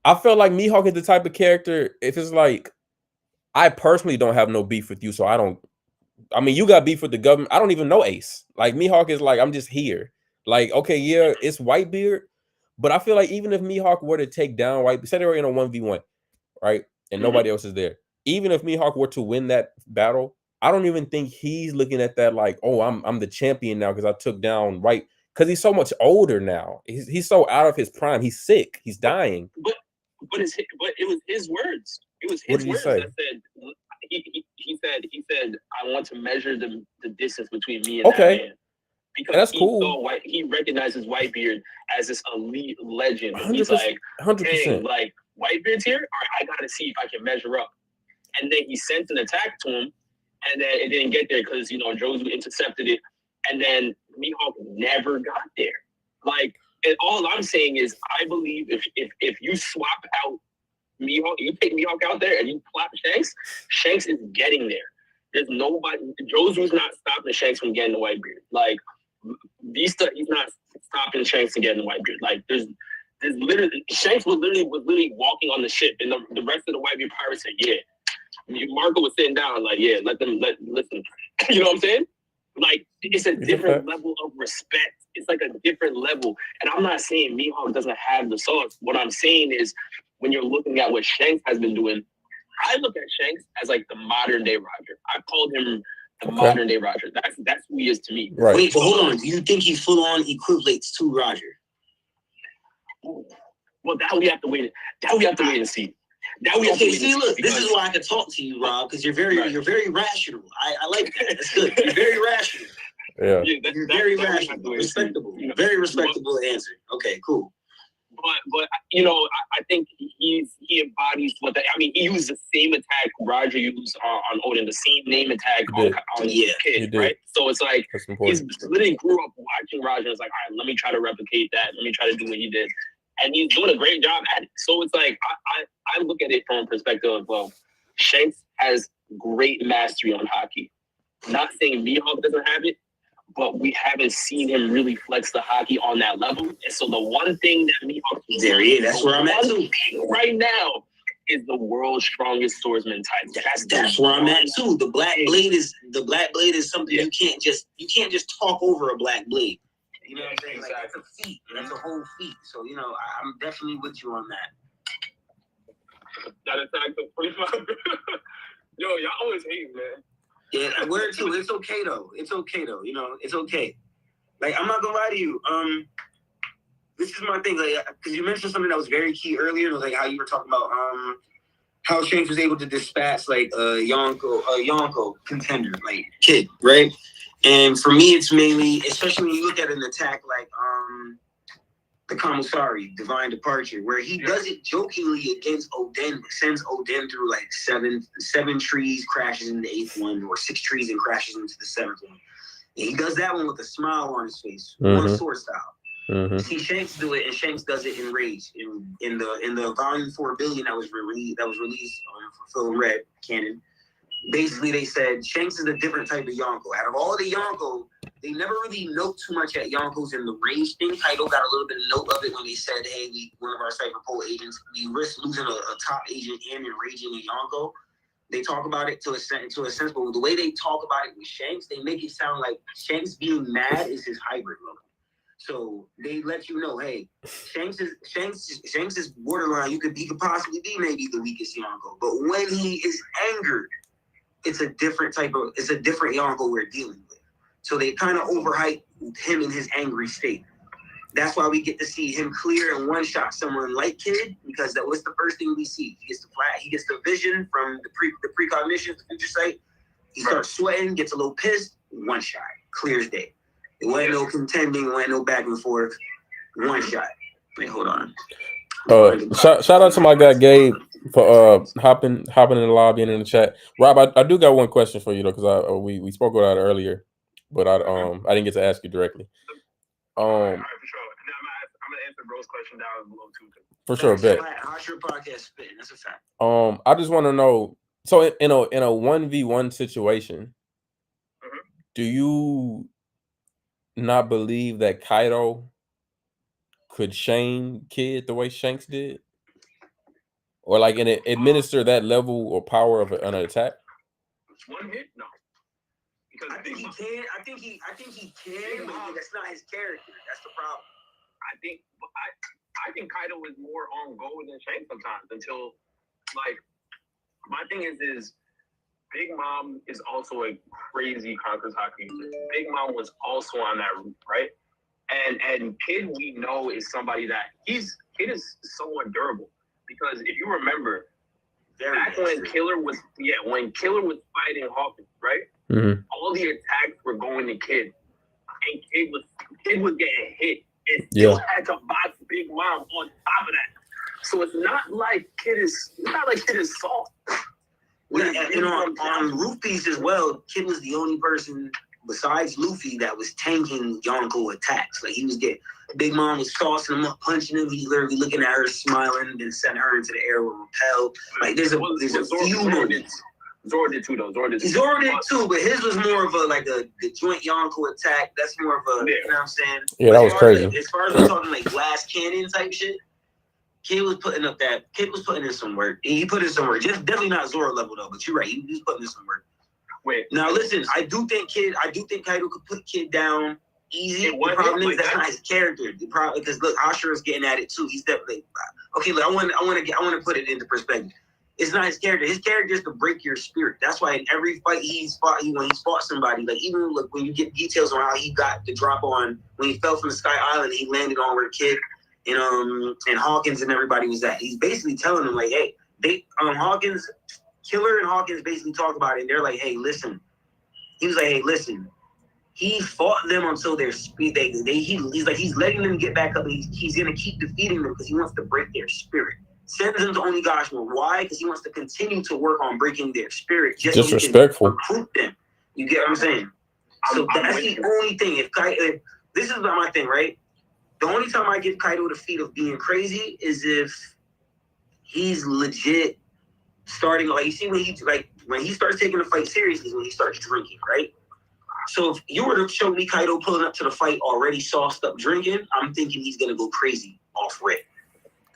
I felt like Mihawk is the type of character, if it's like, I personally don't have no beef with you, so I mean, you got beef with the government. I don't even know Ace. Like Mihawk is like, I'm just here. Like, okay, yeah, it's Whitebeard, but I feel like even if Mihawk were to take down Whitebeard, say they were in a 1v1, right? And nobody else is there. Even if Mihawk were to win that battle, I don't even think he's looking at that like, oh, I'm the champion now because I took down White, because he's so much older now. He's so out of his prime. He's sick. He's dying. But it was his words. It was What his did he words say? that said he said I want to measure the distance between me and that man. Because that's cool. He recognizes Whitebeard as this elite legend. And 100%, he's like, 100%. Hey, like Whitebeard's here. All right, I gotta see if I can measure up. And then he sent an attack to him, and then it didn't get there because Jozu intercepted it, and then Mihawk never got there. Like, and all I'm saying is, I believe if you swap out Mihawk, you take Mihawk out there and you plop Shanks is getting there. There's nobody. Jozu's not stopping Shanks from getting the Whitebeard. Like Vista, he's not stopping Shanks from getting the Whitebeard. Like there's literally Shanks was literally walking on the ship, and the rest of the Whitebeard pirates said, "Yeah." Marco was sitting down, like, "Yeah, listen." You know what I'm saying? Like it's a different level of respect. It's like a different level. And I'm not saying Mihawk doesn't have the sauce. What I'm saying is, when you're looking at what Shanks has been doing, I look at Shanks as like the modern day Roger. I called him the modern day Roger. That's who he is to me. Right. Wait, but hold on. Do you think he full on equivalates to Roger? Well, that we have to wait and see. See, look, this is why I can talk to you, Rob, because you're very rational. I like that. That's good. You're very rational. Yeah. You're very rational, respectable, very respectable answer. Okay, cool. But I think he embodies he used the same attack Roger used on Odin, the same name attack on Kid, right? So it's like he's literally grew up watching Roger. It's like, all right, let me try to replicate that. Let me try to do what he did, and he's doing a great job at it. So it's like I look at it from a perspective of, well, Shanks has great mastery on hockey. Not saying Mihawk doesn't have it, but we haven't seen him really flex the hockey on that level. And so the one thing that Mihawk that's where I'm at too. Right now is the world's strongest swordsman title. That's where I'm at too. The black blade is something you can't just talk over a black blade. You know what I'm saying? Like, that's a feat. That's a whole feat. So I'm definitely with you on that. That attack the 25. Yo, y'all always hate, man. Yeah, word too. It's okay though. It's okay. Like, I'm not gonna lie to you. This is my thing. Like, because you mentioned something that was very key earlier. It was like how you were talking about how Shanks was able to dispatch like a Yonko contender, like Kid, right? And for me, it's mainly, especially when you look at an attack like the Kamusari, Divine Departure, where he does it jokingly against Oden, sends Oden through like seven trees, crashes into the 8th one, or 6 trees and crashes into the 7th one. And he does that one with a smile on his face, one sword style. See Shanks do it, and Shanks does it in Rage in the Volume 4 Billion that was released for Film Red canon. Basically, they said Shanks is a different type of Yonko. Out of all the Yonko, they never really note too much at Yonkos in the Rage thing. Kaido got a little bit of note of it when they said, hey, one of our Cypher Pole agents, we risk losing a top agent and enraging a Yonko. They talk about it to a sense, but the way they talk about it with Shanks, they make it sound like Shanks being mad is his hybrid mode. So they let you know, hey, Shanks is borderline. He could possibly be maybe the weakest Yonko, but when he is angered, it's a different Yonko we're dealing with. So they kind of overhype him in his angry state. That's why we get to see him clear and one shot someone like Kid, because that was the first thing we see. He gets the vision from the precognition, the future sight. He starts sweating, gets a little pissed, one shot, clear as day. It wasn't no contending, it wasn't no back and forth, one shot. Wait, hold on. Shout out to my guy Gabe for hopping in the lobby and in the chat. Rob, I do got one question for you though, because we spoke about it earlier, but I didn't get to ask you directly. All right, for sure. And I'm gonna answer Bro's question down below too. For sure, bet. How's your podcast spitting? That's a fact. I just want to know. So in a 1v1 situation, do you not believe that Kaido could shame Kid the way Shanks did, or like administer that level or power of an attack? One hit, no. Because I think he can. I think he can, but that's not his character. That's the problem. I think Kaido is more on go than Shanks sometimes. Until, like, my thing is Big Mom is also a crazy Conqueror's hockey user. Big Mom was also on that route, right? And Kid, we know, is somebody that Kid is somewhat durable, because if you remember, back when Killer was fighting Hawkins, right? Mm-hmm. All the attacks were going to Kid, and Kid was getting hit, and still had to box Big Mom on top of that. So it's not like Kid is soft. And on Roof Piece as well, Kid was the only person besides Luffy that was tanking Yonko attacks. Like, he was getting Big Mom was tossing him up, punching him. He's literally looking at her, smiling, then sent her into the air with Repel. Like, there's a few moments. Zoro did too, though. Zoro did too, but his was more of the joint Yonko attack. That's more of a, you know what I'm saying? Yeah, that was crazy. As far as we're talking like glass cannon type shit, Kid was putting in some work. He put in some work. Just definitely not Zoro level though, but you're right. He was putting in some work. Wait. Now listen, I do think Kaido could put Kid down easy. The problem is that's not his character. The problem, because look, Ashura's getting at it too. He's definitely okay. Look, I want to put it into perspective. It's not his character. His character is to break your spirit. That's why in every fight when he's fought somebody, like even look when you get details on how he got the drop on when he fell from the Sky Island, he landed on where Kid and Hawkins and everybody was at. He's basically telling them like, hey, Killer and Hawkins basically talk about it, and they're like, hey, listen. He was like, hey, listen. He fought them until their speed. He's letting them get back up. He's gonna keep defeating them because he wants to break their spirit. Sends them to Onigashima. Why? Because he wants to continue to work on breaking their spirit. Just disrespectful. So he can recruit them. You get what I'm saying? So that's the only thing. If this is my thing, right? The only time I give Kaido the feat of being crazy is if he's legit starting, like, you see when he starts taking the fight seriously is when he starts drinking, right? So if you were to show me Kaido pulling up to the fight already sauced up drinking, I'm thinking he's gonna go crazy off rip.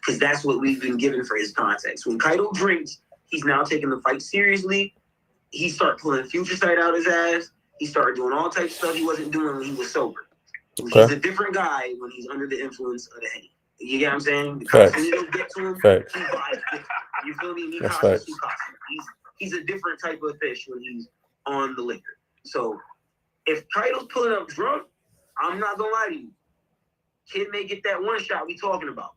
Because that's what we've been given for his context. When Kaido drinks, he's now taking the fight seriously. He started pulling future sight out his ass. He started doing all types of stuff he wasn't doing when he was sober. Okay. He's a different guy when he's under the influence of the Henny. You get what I'm saying? Because when you get to him, he vibes different. You feel me? He's a different type of fish when he's on the liquor. So if Kaido's pulling up drunk, I'm not gonna lie to you. Kid may get that one shot we talking about.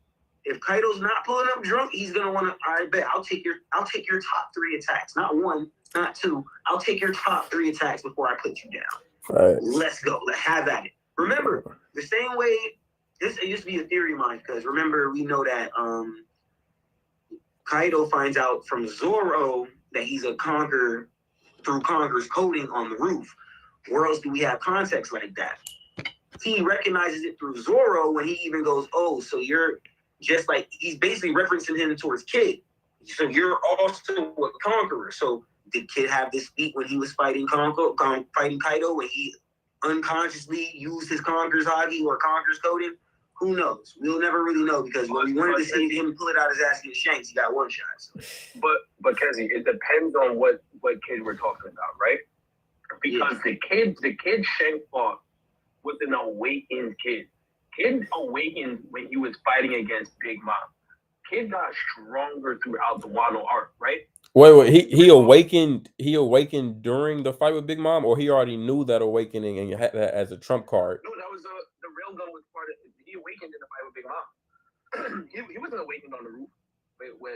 If Kaido's not pulling up drunk, he's gonna want to. I bet I'll take your top 3 attacks, not 1, not 2. I'll take your top 3 attacks before I put you down. Right. Let's go. Let's have at it. Remember, the same way. This used to be a theory of mine because remember we know that Kaido finds out from Zoro that he's a conqueror through Conqueror's coding on the roof. Where else do we have context like that? He recognizes it through Zoro when he even goes, oh, so you're just like, he's basically referencing him towards Kid. So you're also a conqueror. So did Kid have this feat when he was fighting Kaido, when he unconsciously used his Conqueror's Hagi or Conqueror's coding? Who knows? We'll never really know because when we wanted to see him pull it out his ass against Shanks, he got one shot. So. But Kenzie, it depends on what Kid we're talking about, right? Because the kid Shanks fought was an awakened Kid. Kid awakened when he was fighting against Big Mom. Kid got stronger throughout the Wano arc, right? Wait. He awakened. He awakened during the fight with Big Mom, or he already knew that awakening and you had that as a trump card. No, that was the railgun was part of. He awakened in the fight with Big Mom. he wasn't awakened on the roof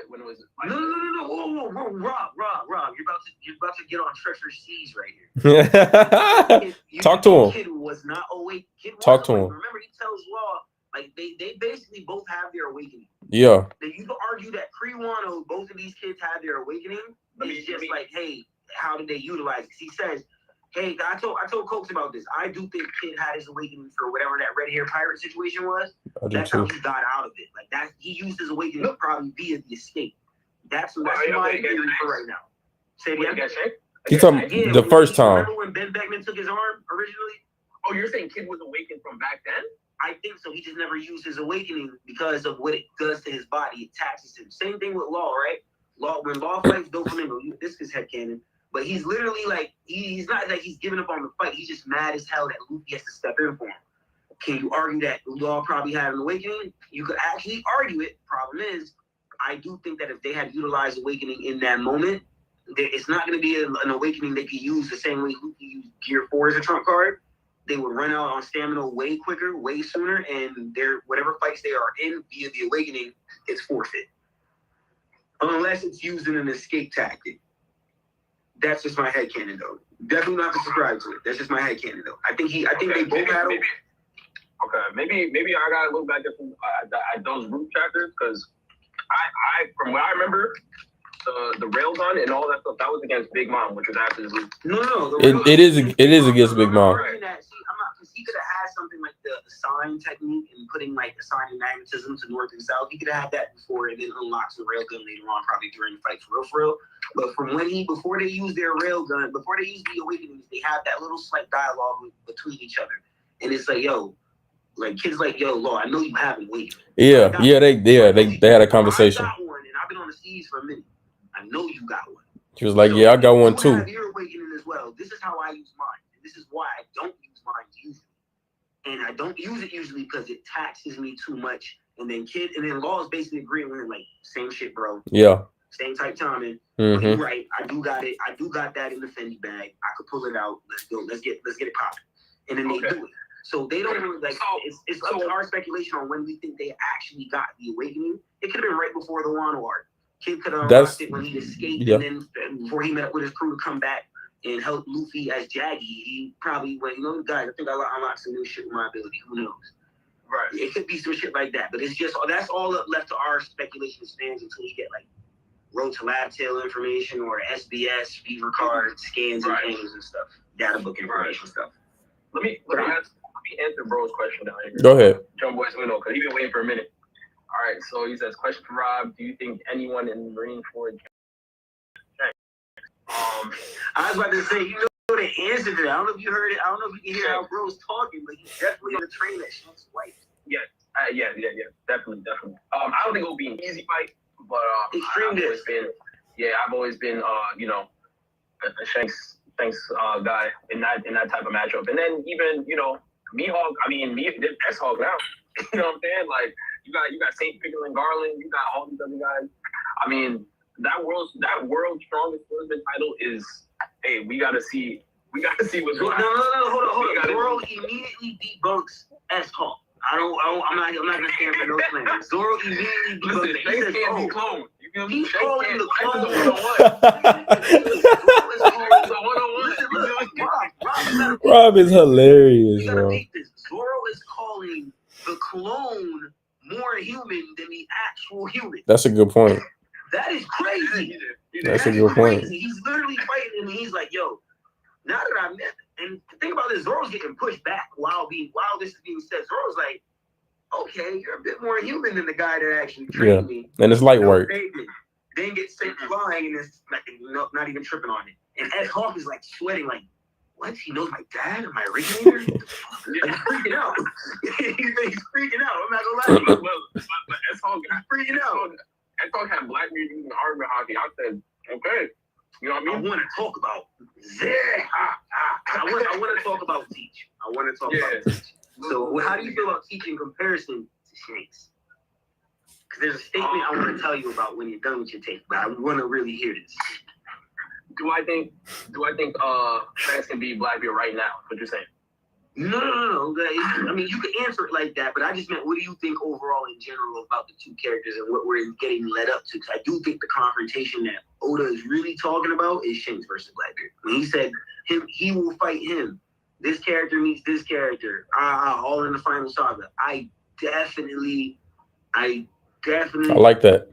when it was. No. Whoa, Rob. You're about to get on treacherous seas right here. Talk to him. Kid was not awake. Talk to him. Remember, he tells Law like they basically both have their awakening. Yeah. Then you can argue that pre-Wano, both of these kids had their awakening. It's just like, hey, how did they utilize it? He says, hey, I told Cokes about this. I do think Kid had his awakening for whatever that red hair pirate situation was. That's how he got out of it. Like that, he used his awakening probably via the escape. That's my theory for right now. Say it again. You talking the first time? Remember when Ben Beckman took his arm originally? Oh, you're saying Kid was awakened from back then? I think so. He just never used his awakening because of what it does to his body. It taxes him. Same thing with Law, right? When Law fights Doflamingo, this is headcanon. But he's literally like, he's not like he's giving up on the fight. He's just mad as hell that Luffy has to step in for him. Can you argue that Law probably had an awakening? You could actually argue it. Problem is, I do think that if they had utilized awakening in that moment, it's not going to be an awakening they could use the same way Luffy used Gear 4 as a trump card. They would run out on stamina way quicker, way sooner, and their whatever fights they are in via the awakening, it's forfeit. Unless it's used in an escape tactic. That's just my headcanon, though. Definitely not to subscribe to it. That's just my headcanon, though. I think they both had it. Okay, maybe I gotta look back at those root chapters because I from what I remember, the railgun and all that stuff that was against Big Mom, which was after the loop. No. It is against Big Mom. He could have had something like the assign technique and putting like assigning magnetism to north and south. He could have had that before and then unlocks the railgun later on, probably during the fight for real. But from before they use their railgun, before they use the awakenings, they have that little slight dialogue between each other, and it's like, yo, like kids like, yo, Law, I know you haven't waited. They had a conversation. I got one, and I've been on the seas for a minute. I know you got one. She was like, yeah, I got one too. You have your awakening as well. This is how I use mine. And this is why I don't use mine usually. And I don't use it usually because it taxes me too much. And then Law is basically agreeing with him, like, same shit, bro. Yeah. Same type timing. Mm-hmm. You're right. I do got it. I do got that in the Fendi bag. I could pull it out. Let's go. Let's get it popping. And then they do it. So they don't really like. It's up to our speculation on when we think they actually got the awakening. It could have been right before the Wano arc. Kid could have unlocked it when he escaped, and then before he met up with his crew to come back and help Luffy as Jaggy. He probably went, guys, I think I unlocked some new shit with my ability. Who knows? Right. It could be some shit like that, but it's just that's all left to our speculation stands until we get like Road to Lab Tail information or SBS fever card scans and things and stuff, data book information stuff. Let me answer bro's question down here. Go ahead. John Boyce Window, because he's been waiting for a minute. All right, so he says, question for Rob, do you think anyone in Marine Ford I was about to say, you know the answer to that. I don't know if you heard it. I don't know if you can hear how bro's talking, but he's definitely on the train that Shanks' wife. Yeah, definitely. I don't think it'll be an easy fight, but I've always been a Shanks guy in that type of matchup. And then even, Mihawk, S-Hawk now. You know what I'm saying? Like you got Saint Pickle and Garland, you got all these other guys. I mean, that world's strongest swordsman title is, hey, we gotta see what's going on. No, hold on. Zoro immediately debunks S-Hawk. I'm not gonna stand for no slander. Zoro immediately debunks it. He says, can't be cloned. He's calling the clone. Rob is hilarious, bro. Zoro is calling the clone more human than the actual human. That's a good point. That is crazy. That's a good point. He's literally fighting and he's like, yo, now that I've met, and think about this, Zoro's getting pushed back while this is being said. Zoro's like, okay, you're a bit more human than the guy that actually trained me. And it's light work. Then get sent flying and it's like not even tripping on it. And Ed Hawk is like sweating, like, what? He knows my dad and my originator? He's freaking out. He's freaking out. I'm not gonna lie. But Ed Hawk is freaking out. Ed Hawk had black music in Harvard hockey. I said, okay. You know what I mean? I want to talk about I want to talk about Teach. I want to talk about Teach. So how do you feel about Teach in comparison to Shanks? there's a statement I want to tell you about when you're done with your take, but I want to really hear this. Do I think Shanks can be Blackbeard right now? What you're saying? No. I mean, you could answer it like that, but I just meant, what do you think overall in general about the two characters and what we're getting led up to? Because I do think the confrontation that Oda is really talking about is Shanks versus Blackbeard. When he said he will fight him, this character meets this character, all in the final saga. I definitely I like that.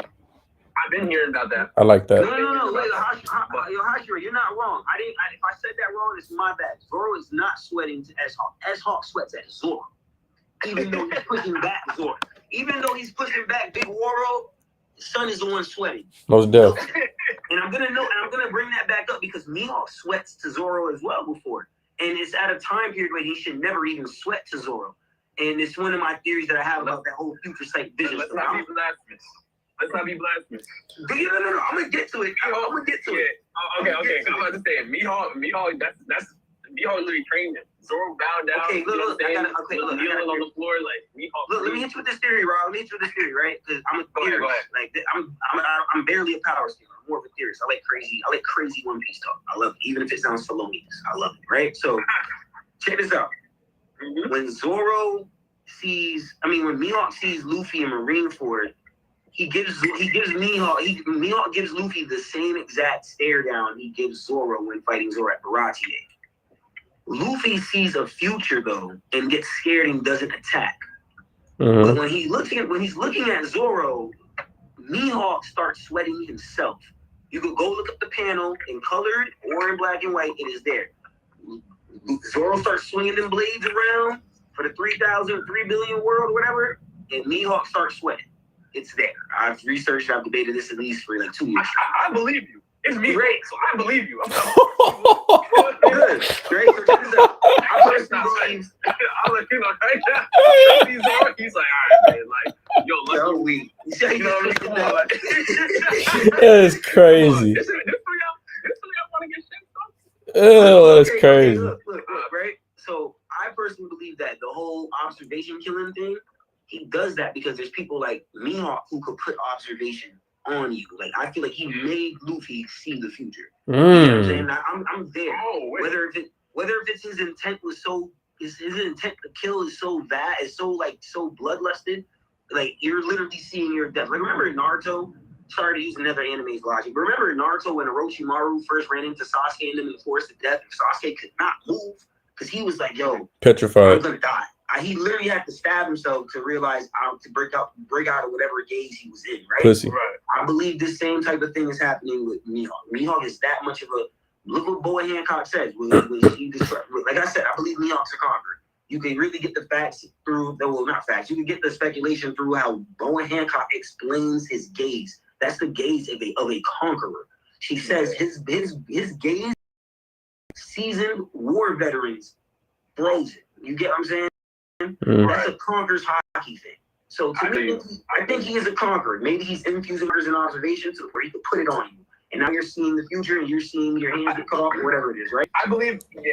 I've been hearing about that. I like that. No. Wait, Hashira, you're not wrong. If I said that wrong, it's my bad. Zoro is not sweating to S-Hawk. S-Hawk sweats at Zoro. Even though he's pushing back Zoro. Even though he's pushing back Big Waro, Son is the one sweating. Most definitely. And I'm gonna bring that back up because Mihawk sweats to Zoro as well before. And it's at a time period where he should never even sweat to Zoro. And it's one of my theories that I have about that whole future sight vision. Let's not be blasphemous. No. I'm gonna get to it. I'm gonna get to it. Okay. I'm about to say it. Mihawk, that's Mihawk literally trained him. Zoro bowed down. Okay, look. Kneeling on the floor like Mihawk. Look, let me hit you with this theory, Rob. Right? Because I'm a theorist. Go ahead. Like I'm barely a power scaler. I'm more of a theorist. I like crazy One Piece talk. I love it, even if it sounds felonious. I love it. Right? So check this out. Mm-hmm. When Mihawk sees Luffy in Marineford, Mihawk gives Luffy the same exact stare down he gives Zoro when fighting Zoro at Baratie. Luffy sees a future though and gets scared and doesn't attack. Mm-hmm. But when he's looking at Zoro, Mihawk starts sweating himself. You could go look up the panel in colored or in black and white. It is there. Zoro starts swinging them blades around for the 3 billion world or whatever, and Mihawk starts sweating. It's there. I've researched, I've debated this at least for like 2 years. I believe you. It's me. Great, so I believe you. Good. Great. So check this out. I personally believe. I'll let you know right now. He's like, all right, man. Like, yo, look. You know what I'm saying? That is crazy. This y'all want to get shit done? Oh, that's crazy. Look, right? So I personally believe that the whole observation killing thing, he does that because there's people like Mihawk who could put observation on you. Like, I feel like he made Luffy see the future. You know what I'm saying? I'm there. Whether if his intent was so his intent to kill is so bad, is so bloodlusted, like you're literally seeing your death. Like, remember Naruto? Sorry to use another anime's logic, but remember Naruto when Orochimaru first ran into Sasuke and them and forced to death, and Sasuke could not move because he was like, "Yo, petrified. I'm gonna die." He literally had to stab himself to realize to break out of whatever gaze he was in, right? Pussy. Right. I believe this same type of thing is happening with Mihawk. Mihawk is that much of a look what Boy Hancock says. Like I said, I believe Mihawk's a conqueror. You can really get the facts through, well, not facts. You can get the speculation through how Boy Hancock explains his gaze. That's the gaze of a conqueror. She says his gaze, seasoned war veterans, frozen. You get what I'm saying? That's a conqueror's hockey thing. So to me, I think he is a conqueror. Maybe he's infusing words and observations where he could put it on you. And now you're seeing the future, and you're seeing your hands get cut off, or whatever it is, right? I believe. Look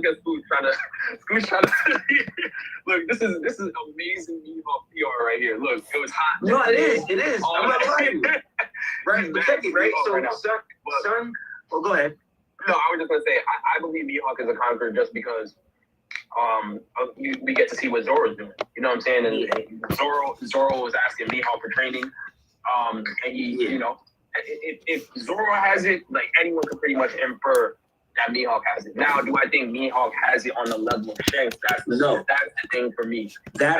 at Food trying to. Look, this is amazing Mihawk PR right here. Look, it was hot. No, it is. I'm not lying. Right, but check it, right? So, son. Oh, go ahead. No, I was just gonna say I believe Mihawk is a conqueror just because we get to see what Zoro's doing. You know what I'm saying? And Zoro was asking Mihawk for training. And he, you know, if Zoro has it, like anyone could pretty much infer that Mihawk has it. Now, do I think Mihawk has it on the level of Shanks? That's the thing for me. That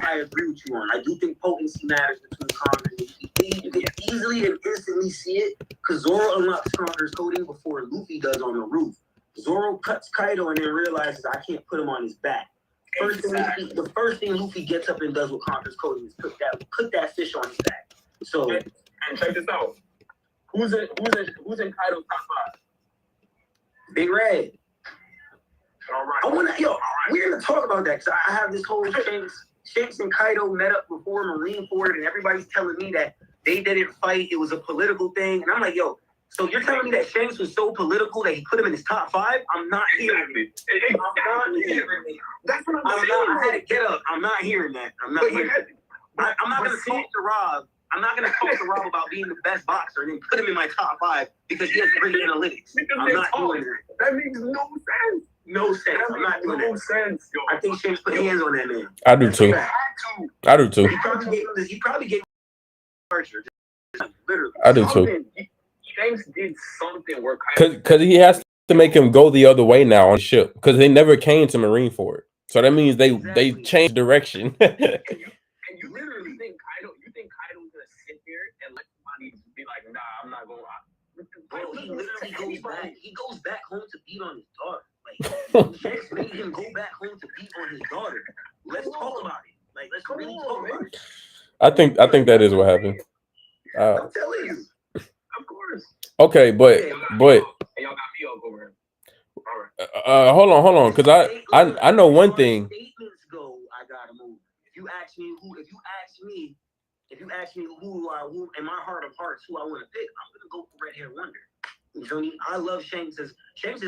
I agree with you on. I do think potency matters between Conquerors. You can easily and instantly see it because Zoro unlocks Conqueror's coding before Luffy does on the roof. Zoro cuts Kaido and then realizes I can't put him on his back. The first thing Luffy gets up and does with Conqueror's coding is put that fish on his back. So and check this out. Who's in Kaido's top 5? Big Red. All right. We're gonna talk about that because I have this whole Shanks and Kaido met up before Marineford, and everybody's telling me that they didn't fight. It was a political thing, and I'm like, yo. So you're telling me that Shanks was so political that he put him in his top 5? I'm not hearing it. I'm not hearing it. That's what I'm saying. I had to get up. I'm not hearing that. I'm not hearing it. I'm not gonna talk to Rob. I'm not gonna talk to Rob about being the best boxer and then put him in my top 5 because he has great analytics. I'm not doing that. That makes no sense. No sense. I'm not doing no that. sense. Yo. I think Shanks put hands on that man. I do too. I do too. He probably gave Archer. Literally. I do too. Shanks did something where because he has to make him go the other way now on the ship because they never came to Marineford. So that means they changed direction. And you literally think Kaido's gonna sit there and let somebody be like, nah, I'm not going out. Bro, he literally goes back home to beat on his daughter. Like Shanks made him go back home to beat on his daughter. Let's talk about it. Like let's really talk about it. I think that is what happened. I'm telling you. Of course. Okay, but y'all got Mihawk over him. All right. Hold on, because I know one thing. Statements go, I gotta move. If you ask me who in my heart of hearts who I want to pick, I'm gonna go for Red Hair Wonder. You feel me? I love Shanks is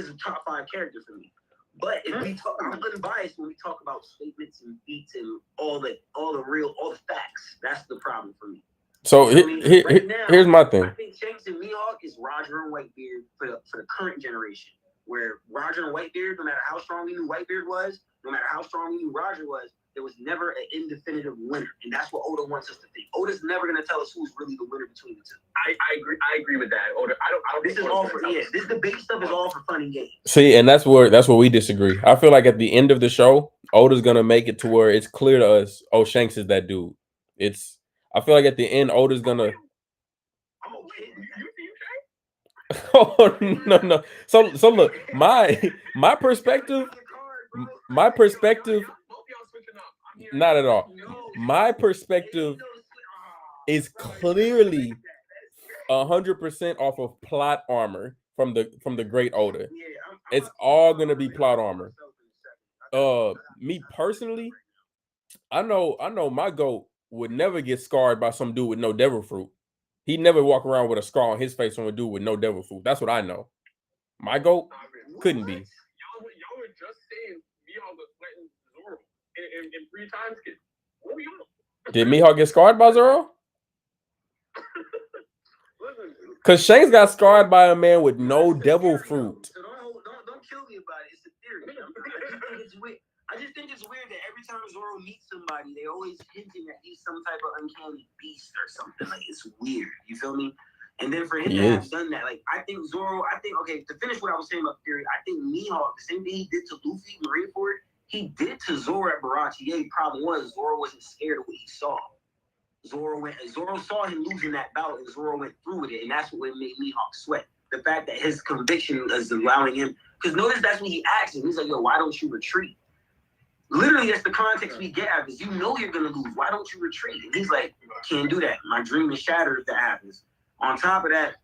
a top 5 character for me. But if we talk, I'm unbiased when we talk about statements and beats and all the facts. That's the problem for me. So here's my thing. I think Shanks and Mihawk is Roger and Whitebeard for the current generation. Where Roger and Whitebeard, no matter how strong we knew Whitebeard was, no matter how strong we knew Roger was, there was never an indefinitive winner, and that's what Oda wants us to think. Oda's never going to tell us who's really the winner between the two. I agree with that. Oda, I don't. This is all for This debate stuff is all for fun and games. See, and that's where we disagree. I feel like at the end of the show, Oda's gonna make it to where it's clear to us. Oh, Shanks is that dude. I feel like at the end, Oda's gonna. I'm okay. Oh no. So look, my perspective. Not at all. My perspective is clearly 100% off of plot armor from the great Oda. It's all gonna be plot armor. Me personally, I know my goat would never get scarred by some dude with no devil fruit. He'd never walk around with a scar on his face from a dude with no devil fruit. That's what I know. My goat couldn't be. Y'all were just saying Mihawk was sweating Zoro in 3 times. What were you? Did Mihawk get scarred by Zoro? Because Shanks got scarred by a man with no devil fruit. So don't kill me about it. It's a theory. I just think it's weird that every time Zoro meets somebody, they always hinting that he's some type of uncanny beast or something. Like it's weird. You feel me? And then for him to have done that, like I think to finish what I was saying about theory, I think Mihawk, the same thing he did to Luffy, Marineford, he did to Zoro at Barachi. Yeah, the problem was Zoro wasn't scared of what he saw. Zoro saw him losing that bout, and Zoro went through with it, and that's what made Mihawk sweat. The fact that his conviction is allowing him, because notice that's when he asked him. He's like, "Yo, why don't you retreat?" Literally, that's the context we get at. Is you know you're gonna lose. Why don't you retreat? And he's like, "Can't do that. My dream is shattered if that happens." On top of that,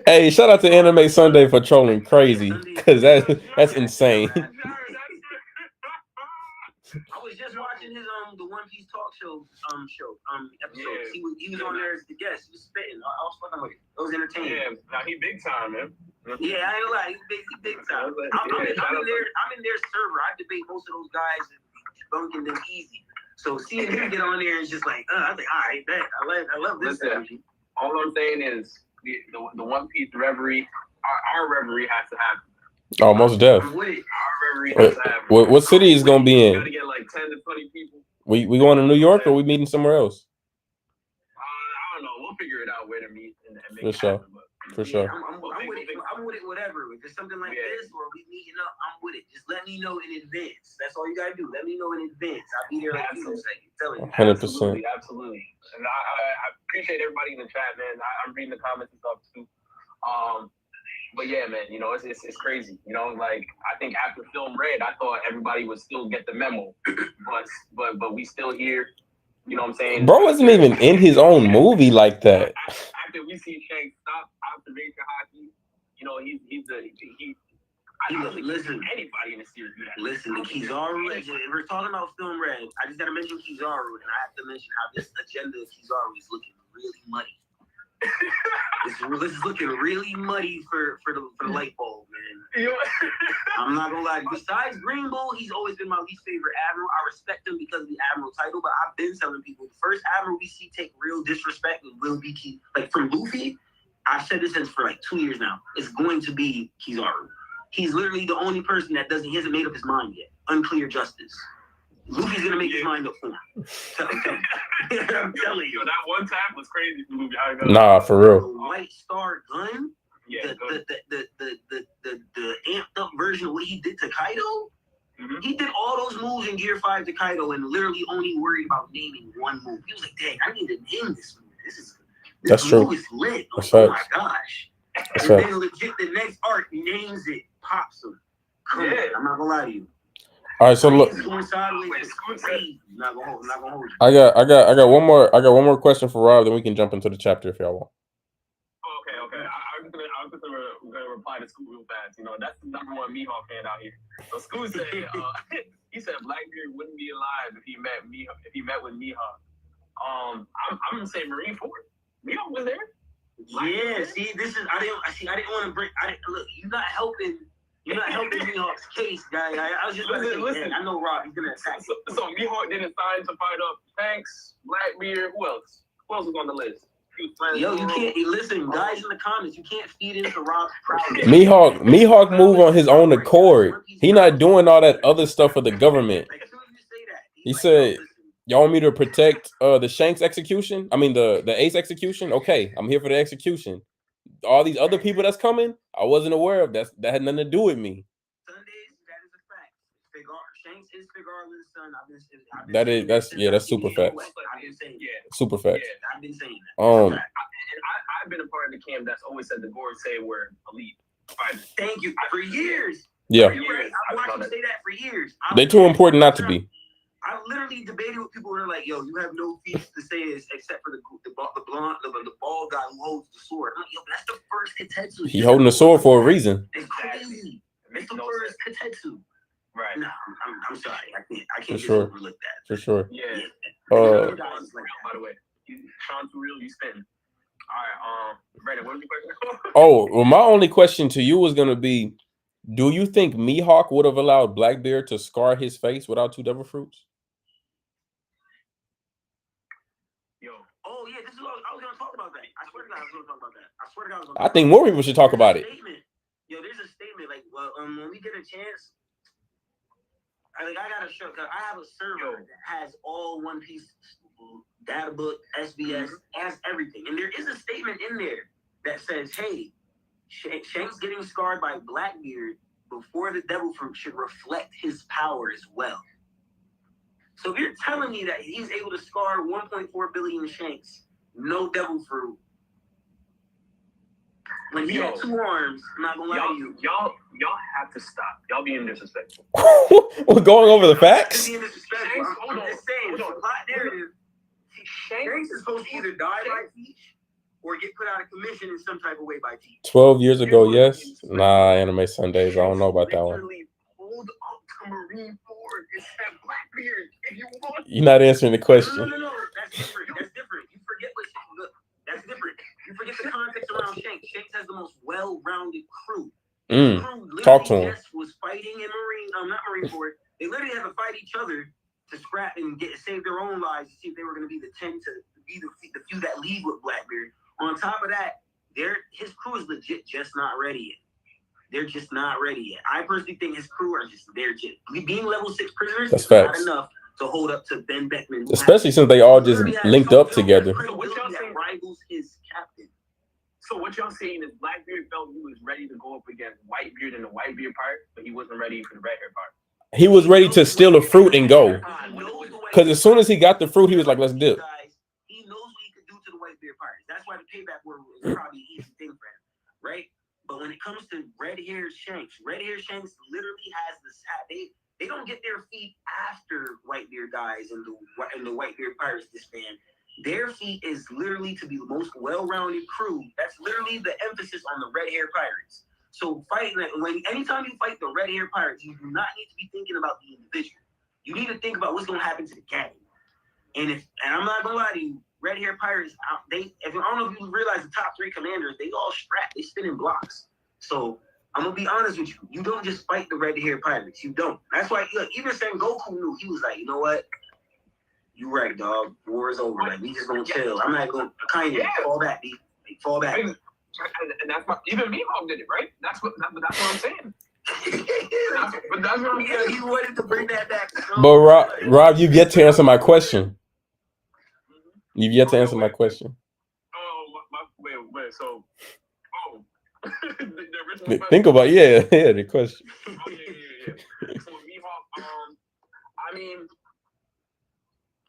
hey, shout out to Anime Sunday for trolling crazy, because that's insane. I was just watching his the One Piece talk show episodes. Yeah. He was on there as the guest. He was spitting. I was fucking with it. It was entertaining. Yeah, now he big time, man. Yeah, I ain't gonna lie, he's big time. I'm in their server. I debate most of those guys and debunking them easy. So seeing him get on there is just like, I think, all right, bet. I love this energy. All I'm saying is the One Piece reverie, our reverie has to happen. Oh, most deaf. Our reverie has to happen. What city is gonna be in? Gotta get like 10 to 20 people. We going to New York or we meeting somewhere else? I don't know. We'll figure it out where to meet and make it happen. For sure. I'm with it, whatever. If it's something like this or we meeting up, I'm with it. Just let me know in advance. That's all you gotta do. Let me know in advance. I'll be there like you say. 100%. Absolutely. And I appreciate everybody in the chat, man. I'm reading the comments and stuff too. But yeah, man, it's crazy. Like I think after Film Red, I thought everybody would still get the memo, but we still here. You know what I'm saying? Bro wasn't even in his own movie like that. After we see Shanks stop observation hockey, listen, anybody in the series do that. Listen, the Kizaru legend. If we're talking about Film Red, I just gotta mention Kizaru, and I have to mention how this agenda of Kizaru is looking really muddy. This is looking really muddy for the light bulb, man. I'm not gonna lie. Besides Green Bull, he's always been my least favorite admiral. I respect him because of the admiral title, but I've been telling people the first admiral we see take real disrespect will be Key. Like from Luffy, I've said this since for like 2 years now. It's going to be Kizaru. He's literally the only person that he hasn't made up his mind yet. Unclear justice. Luffy's gonna make his mind up for him. I'm telling you. That one time was crazy for Luffy. Nah, for real. The White Star gun. Yeah, the amped up version of what he did to Kaido. He did all those moves in Gear 5 to Kaido and literally only worried about naming one move. He was like, dang, I need to name this move. This move is lit. Like, oh my gosh. And then legit the next arc names it, pops him. Come on, I'm not gonna lie to you. All right, so look. I got one more question for Rob, then we can jump into the chapter if y'all want. Okay. I was gonna reply to Scoot real fast. You know, that's the number one Mihawk fan out here. So Scoot said, he said Blackbeard wouldn't be alive if he met with Mihawk. I'm gonna say Marineford. Mihawk was there. Yeah. See, this is I didn't want to bring. Look, you're not helping Mihawk's case, guy. I was just listen. I know Rob. He's gonna attack. So Mihawk didn't sign to fight up Shanks, Blackbeard. Who else? Who else was on the list? Yo, you can't listen, guys in the comments. You can't feed into Rob's problem. Mihawk move on his own accord. He not doing all that other stuff for the government. He said, "Y'all want me to protect the Shanks execution? I mean the Ace execution. Okay, I'm here for the execution. All these other people that's coming, I wasn't aware of. That had nothing to do with me." Sundays, that is a fact. Shanks is Figara's son. That's super facts. Super facts. Yeah, I've been saying that. I've been a part of the camp that's always said the Gorosei were elite fighters. Thank you for years. Yeah, I watched them say that for years. They're too important not to be. I literally debated with people who are like, "Yo, you have no feats to say this except for the bald guy who holds the sword." I'm like, yo, but that's the first Katetsu. He holding the sword for a reason. It's crazy. It's the first Katetsu. Right. No, I'm sorry. I can't just overlook that. For sure. Yeah. By the way, Sean for real, you spin. All right. Brandon, what was your question? Well, my only question to you was gonna be, do you think Mihawk would have allowed Blackbeard to scar his face without 2 devil fruits? Oh yeah, this is what I was gonna talk about that. I swear to God, I was gonna talk about that. I think more people should talk about it. There's a statement like, when we get a chance. I gotta show. Cause I have a server that has all One Piece data book, SBS, has everything, and there is a statement in there that says, "Hey, Shanks getting scarred by Blackbeard before the devil fruit should reflect his power as well." So if you're telling me that he's able to scar 1.4 billion Shanks, no devil fruit, when he had 2 arms, I'm not gonna lie to you. Y'all have to stop. Y'all being disrespectful. We're going over the facts. Being disrespectful. I'm just saying, the plot narrative, Shanks is supposed to either die by Teach or get put out of commission in some type of way by Teach. 12 years ago, yes. Nah, Anime Sundays. I don't know about that one. Hold up to Marineford and said Blackbeard if you want. You're not answering the question. No. That's different. You forget what Shanks. That's different. You forget the context around Shanks. Shanks has the most well-rounded crew. Talk to him. Was fighting in not Marineford. They literally had to fight each other to scrap and save their own lives to see if they were going to be the 10 to be the few that lead with Blackbeard. On top of that, his crew is legit just not ready yet. They're just not ready yet. I personally think his crew are being level 6 prisoners. That's is facts. not enough to hold up to Ben Beckman, especially since they all just linked up together. So what y'all saying rivals his captain. So what y'all saying is Blackbeard felt he was ready to go up against Whitebeard in the Whitebeard part, but he wasn't ready for the red hair part. He was ready to steal the fruit and go. Because as soon as he got the fruit, he was like, "Let's dip." He knows what he could do to the Whitebeard pirates. That's why the payback word is probably an easy thing for him, right? But when it comes to red-haired Shanks literally has this. They don't get their feet after Whitebeard dies and the Whitebeard pirates disband. Their feat is literally to be the most well-rounded crew. That's literally the emphasis on the red-haired pirates. So anytime you fight the red-haired pirates, you do not need to be thinking about the individual. You need to think about what's going to happen to the gang. And I'm not gonna lie to you, red-haired pirates. I don't know if you realize the top 3 commanders, they all strapped. They spin in blocks. So I'm gonna be honest with you. You don't just fight the red-haired pirates. You don't. That's why, look, even Sengoku knew. He was like, you know what? You right, dog. War is over. Like, we just gonna chill. I'm not gonna kind of fall back, B. Like, fall back. And that's my, even Mihawk did it, right? That's what I'm saying. But that's what I'm saying. You wanted to bring that back. But Rob, you've yet to answer my question. You've yet to answer my question. Wait. So, think about the question. Yeah. So Mihawk, I mean,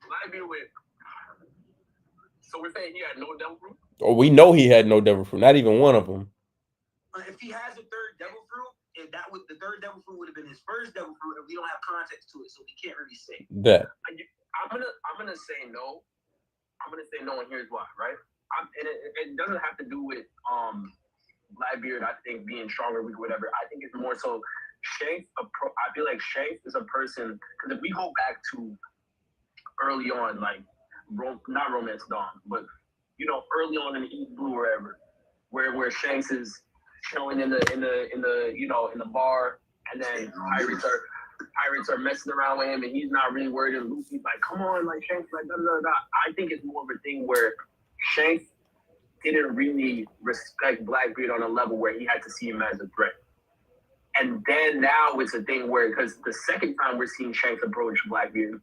Blackbeard with. So we're saying he had no devil fruit. Oh, we know he had no devil fruit. Not even one of them. If he has a third devil fruit, if that would the third devil fruit would have been his first devil fruit, and we don't have context to it, so we can't really say that. I'm gonna say no. I'm gonna say no, and here's why. Right? It doesn't have to do with Blackbeard. I think being stronger, weak, whatever. I think it's more so Shanks. I feel like Shanks is a person because if we go back to early on, like not Romance Dawn, but early on in East Blue, where Shanks is chilling in the bar, and then pirates are messing around with him, and he's not really worried. And Luffy's like, "Come on, like Shanks, like da da da." I think it's more of a thing where Shanks didn't really respect Blackbeard on a level where he had to see him as a threat. And then now it's a thing where, because the second time we're seeing Shanks approach Blackbeard,